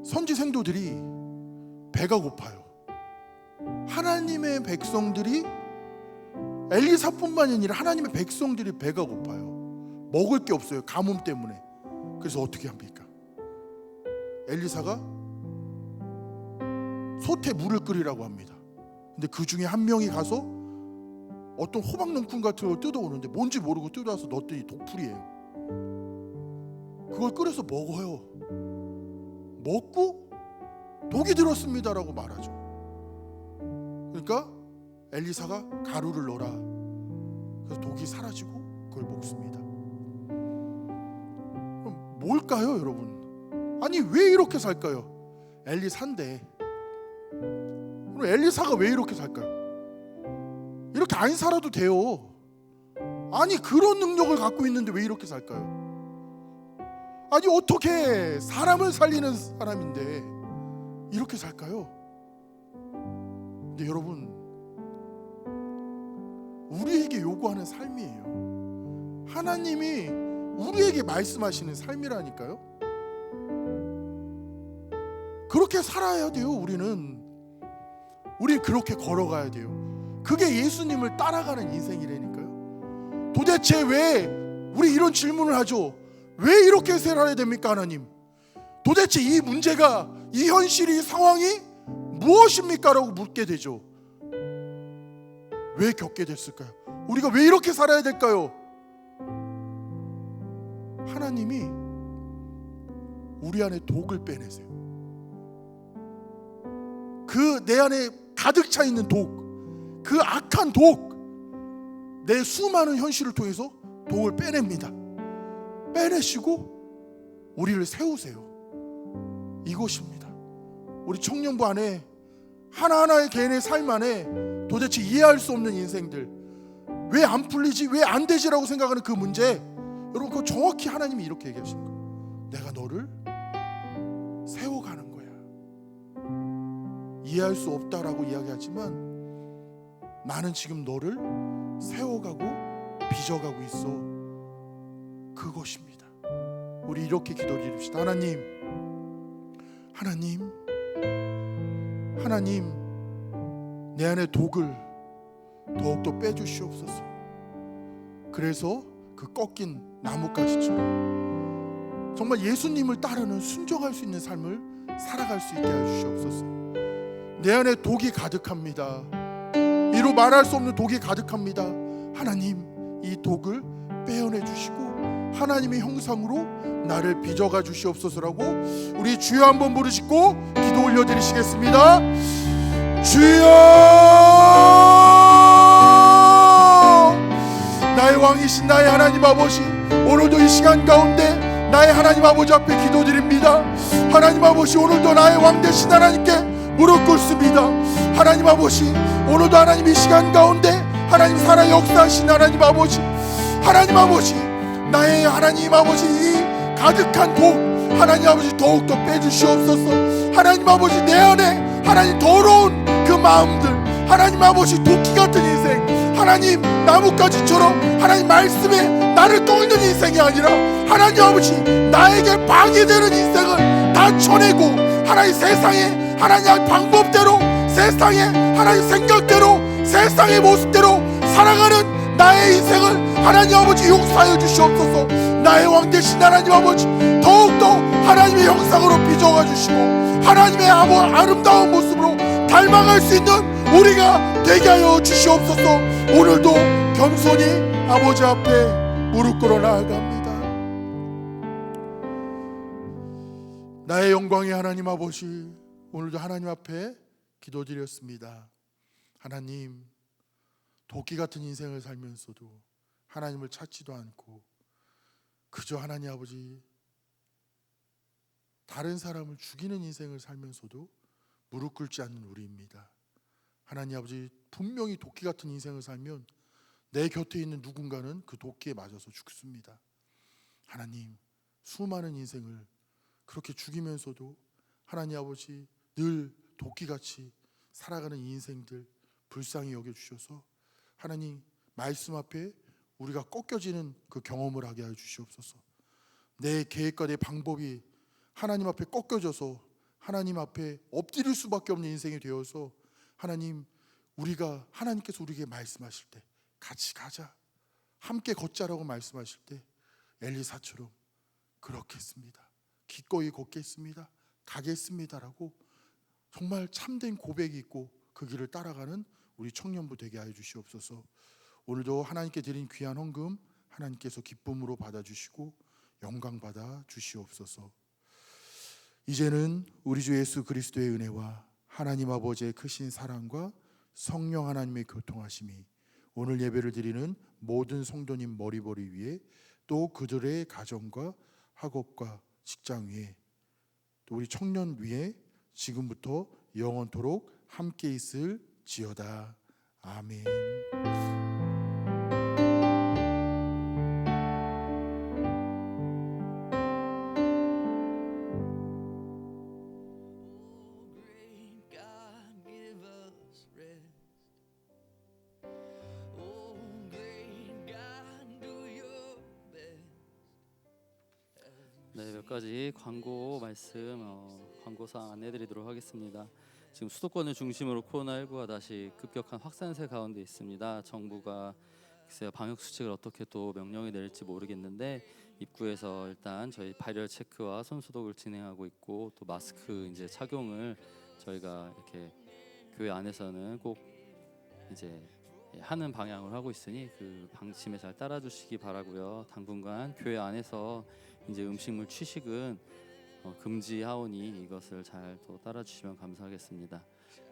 선지 생도들이 배가 고파요. 하나님의 백성들이, 엘리사뿐만이 아니라 하나님의 백성들이 배가 고파요. 먹을 게 없어요, 가뭄 때문에. 그래서 어떻게 합니까? 엘리사가 솥에 물을 끓이라고 합니다. 근데 그 중에 한 명이 가서 어떤 호박농품 같은 걸 뜯어오는데 뭔지 모르고 뜯어와서 넣었더니 독풀이에요. 그걸 끓여서 먹어요. 먹고 독이 들었습니다라고 말하죠. 그러니까 엘리사가 가루를 넣어라. 그래서 독이 사라지고 그걸 먹습니다. 그럼 뭘까요, 여러분? 아니, 왜 이렇게 살까요? 엘리사인데. 그럼 엘리사가 왜 이렇게 살까요? 이렇게 안 살아도 돼요. 아니, 그런 능력을 갖고 있는데 왜 이렇게 살까요? 아니, 어떻게 사람을 살리는 사람인데 이렇게 살까요? 근데 여러분, 우리에게 요구하는 삶이에요. 하나님이 우리에게 말씀하시는 삶이라니까요. 그렇게 살아야 돼요. 우리는 그렇게 걸어가야 돼요. 그게 예수님을 따라가는 인생이라니까요. 도대체 왜 우리 이런 질문을 하죠? 왜 이렇게 살아야 됩니까, 하나님? 도대체 이 문제가, 이 현실이, 이 상황이 무엇입니까? 라고 묻게 되죠. 왜 겪게 됐을까요? 우리가 왜 이렇게 살아야 될까요? 하나님이 우리 안에 독을 빼내세요. 그 내 안에 가득 차 있는 독, 그 악한 독, 내 수많은 현실을 통해서 독을 빼냅니다. 빼내시고 우리를 세우세요. 이것입니다. 우리 청년부 안에 하나하나의 개인의 삶 안에 도대체 이해할 수 없는 인생들, 왜 안 풀리지, 왜 안 되지라고 생각하는 그 문제, 여러분, 그거 정확히 하나님이 이렇게 얘기하시는 거예요. 내가 너를 세워가는 거야. 이해할 수 없다라고 이야기하지만 나는 지금 너를 세워가고 빚어가고 있어. 그것입니다. 우리 이렇게 기도드립시다. 하나님, 내 안에 독을 더욱더 빼주시옵소서. 그래서 그 꺾인 나뭇가지처럼 정말 예수님을 따르는, 순종할 수 있는 삶을 살아갈 수 있게 해주시옵소서. 내 안에 독이 가득합니다. 이루 말할 수 없는 독이 가득합니다. 하나님, 이 독을 빼어내 주시고 하나님의 형상으로 나를 빚어가 주시옵소서라고 우리 주여 한번 부르시고 기도 올려드리시겠습니다. 주여, 나의 왕이신 나의 하나님 아버지, 오늘도 이 시간 가운데 나의 하나님 아버지 앞에 기도드립니다. 하나님 아버지, 오늘도 나의 왕 되신 하나님께 무릎 꿇습니다. 하나님 아버지, 오늘도 하나님 이 시간 가운데 하나님 살아 역사하신 하나님 아버지, 나의 하나님 아버지, 이 가득한 독 하나님 아버지 더욱더 빼주시옵소서. 하나님 아버지, 내 안에 하나님 더러운 그 마음들, 하나님 아버지 도끼 같은 인생, 하나님 나뭇가지처럼 하나님 말씀에 나를 꺾는 인생이 아니라 하나님 아버지 나에게 방해되는 인생을 다 쳐내고 하나님 세상에 하나님 방법대로, 세상에 하나님 생각대로, 세상의 모습대로 살아가는 나의 인생을 하나님 아버지 용서하여 주시옵소서. 나의 왕 되신 하나님 아버지, 더욱더 하나님의 형상으로 빚어가 주시고 하나님의 아름다운 모습으로 닮아갈 수 있는 우리가 되게 하여 주시옵소서. 오늘도 겸손히 아버지 앞에 무릎 꿇어 나아갑니다. 나의 영광의 하나님 아버지, 오늘도 하나님 앞에 기도드렸습니다. 하나님, 도끼 같은 인생을 살면서도 하나님을 찾지도 않고 그저 하나님 아버지 다른 사람을 죽이는 인생을 살면서도 무릎 꿇지 않는 우리입니다. 하나님 아버지, 분명히 도끼 같은 인생을 살면 내 곁에 있는 누군가는 그 도끼에 맞아서 죽습니다. 하나님, 수많은 인생을 그렇게 죽이면서도 하나님 아버지 늘 도끼같이 살아가는 이 인생들 불쌍히 여겨주셔서 하나님 말씀 앞에 우리가 꺾여지는 그 경험을 하게 하여 주시옵소서. 내 계획과 내 방법이 하나님 앞에 꺾여져서 하나님 앞에 엎드릴 수밖에 없는 인생이 되어서 하나님 우리가 하나님께서 우리에게 말씀하실 때 같이 가자 함께 걷자라고 말씀하실 때 엘리사처럼 그렇겠습니다. 기꺼이 걷겠습니다. 가겠습니다라고 정말 참된 고백이 있고 그 길을 따라가는 우리 청년부 되게 하여 주시옵소서. 오늘도 하나님께 드린 귀한 헌금 하나님께서 기쁨으로 받아주시고 영광 받아 주시옵소서. 이제는 우리 주 예수 그리스도의 은혜와 하나님 아버지의 크신 사랑과 성령 하나님의 교통하심이 오늘 예배를 드리는 모든 성도님 머리머리 위에 또 그들의 가정과 학업과 직장 위에 또 우리 청년 위에 지금부터 영원토록 함께 있을지어다. 아멘. 네, 몇 가지 광고 말씀 광고사 안내드리도록 하겠습니다. 지금 수도권을 중심으로 코로나19가 다시 급격한 확산세 가운데 있습니다. 정부가 글쎄요, 방역 수칙을 어떻게 또 명령이 내릴지 모르겠는데 입구에서 일단 저희 발열 체크와 손 소독을 진행하고 있고 또 마스크 이제 착용을 저희가 이렇게 교회 안에서는 꼭 이제 하는 방향으로 하고 있으니 그 방침에 잘 따라주시기 바라고요. 당분간 교회 안에서 이제 음식물 취식은 금지하오니 이것을 잘 또 따라주시면 감사하겠습니다.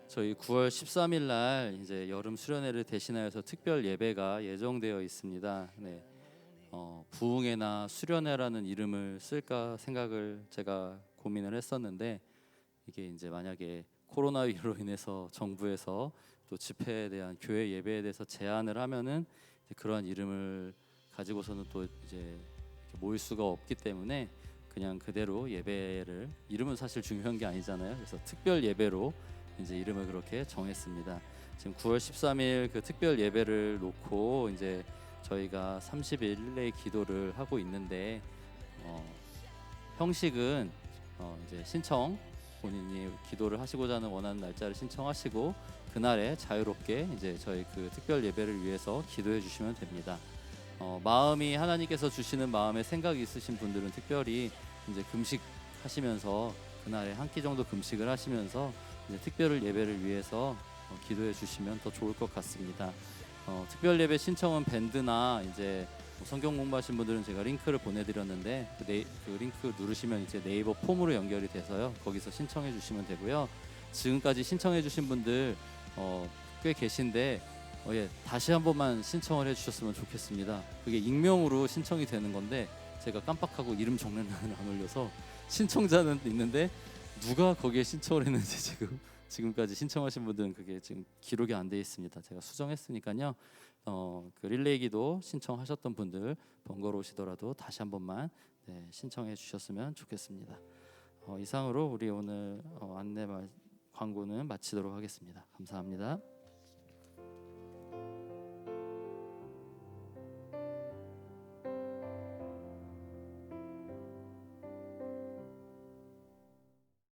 저희 9월 13일 날 이제 여름 수련회를 대신하여서 특별 예배가 예정되어 있습니다. 네, 부흥회나 수련회라는 이름을 쓸까 생각을 제가 고민을 했었는데 이게 이제 만약에 코로나위로 인해서 정부에서 또 집회에 대한 교회 예배에 대해서 제한을 하면은 이제 그러한 이름을 가지고서는 또 이제 모일 수가 없기 때문에 그냥 그대로 예배를 이름은 사실 중요한 게 아니잖아요. 그래서 특별 예배로 이제 이름을 그렇게 정했습니다. 지금 9월 13일 그 특별 예배를 놓고 이제 저희가 30일 릴레이 기도를 하고 있는데 형식은 이제 신청 본인이 기도를 하시고자 하는 원하는 날짜를 신청하시고 그날에 자유롭게 이제 저희 그 특별 예배를 위해서 기도해 주시면 됩니다. 마음이 하나님께서 주시는 마음에 생각이 있으신 분들은 특별히 이제 금식하시면서 그날에 한 끼 정도 금식을 하시면서 이제 특별 예배를 위해서 기도해 주시면 더 좋을 것 같습니다. 특별 예배 신청은 밴드나 이제 성경 공부하신 분들은 제가 링크를 보내드렸는데 그 링크 누르시면 이제 네이버 폼으로 연결이 돼서요. 거기서 신청해 주시면 되고요. 지금까지 신청해 주신 분들 꽤 계신데 다시 한 번만 신청을 해주셨으면 좋겠습니다. 그게 익명으로 신청이 되는 건데 제가 깜빡하고 이름 적는다는 안 올려서 신청자는 있는데 누가 거기에 신청을 했는지 지금까지 신청하신 분들은 그게 지금 기록이 안 돼 있습니다. 제가 수정했으니까요. 그 릴레이기도 신청하셨던 분들 번거로우시더라도 다시 한 번만 신청해 주셨으면 좋겠습니다. 이상으로 우리 오늘 안내 광고는 마치도록 하겠습니다. 감사합니다.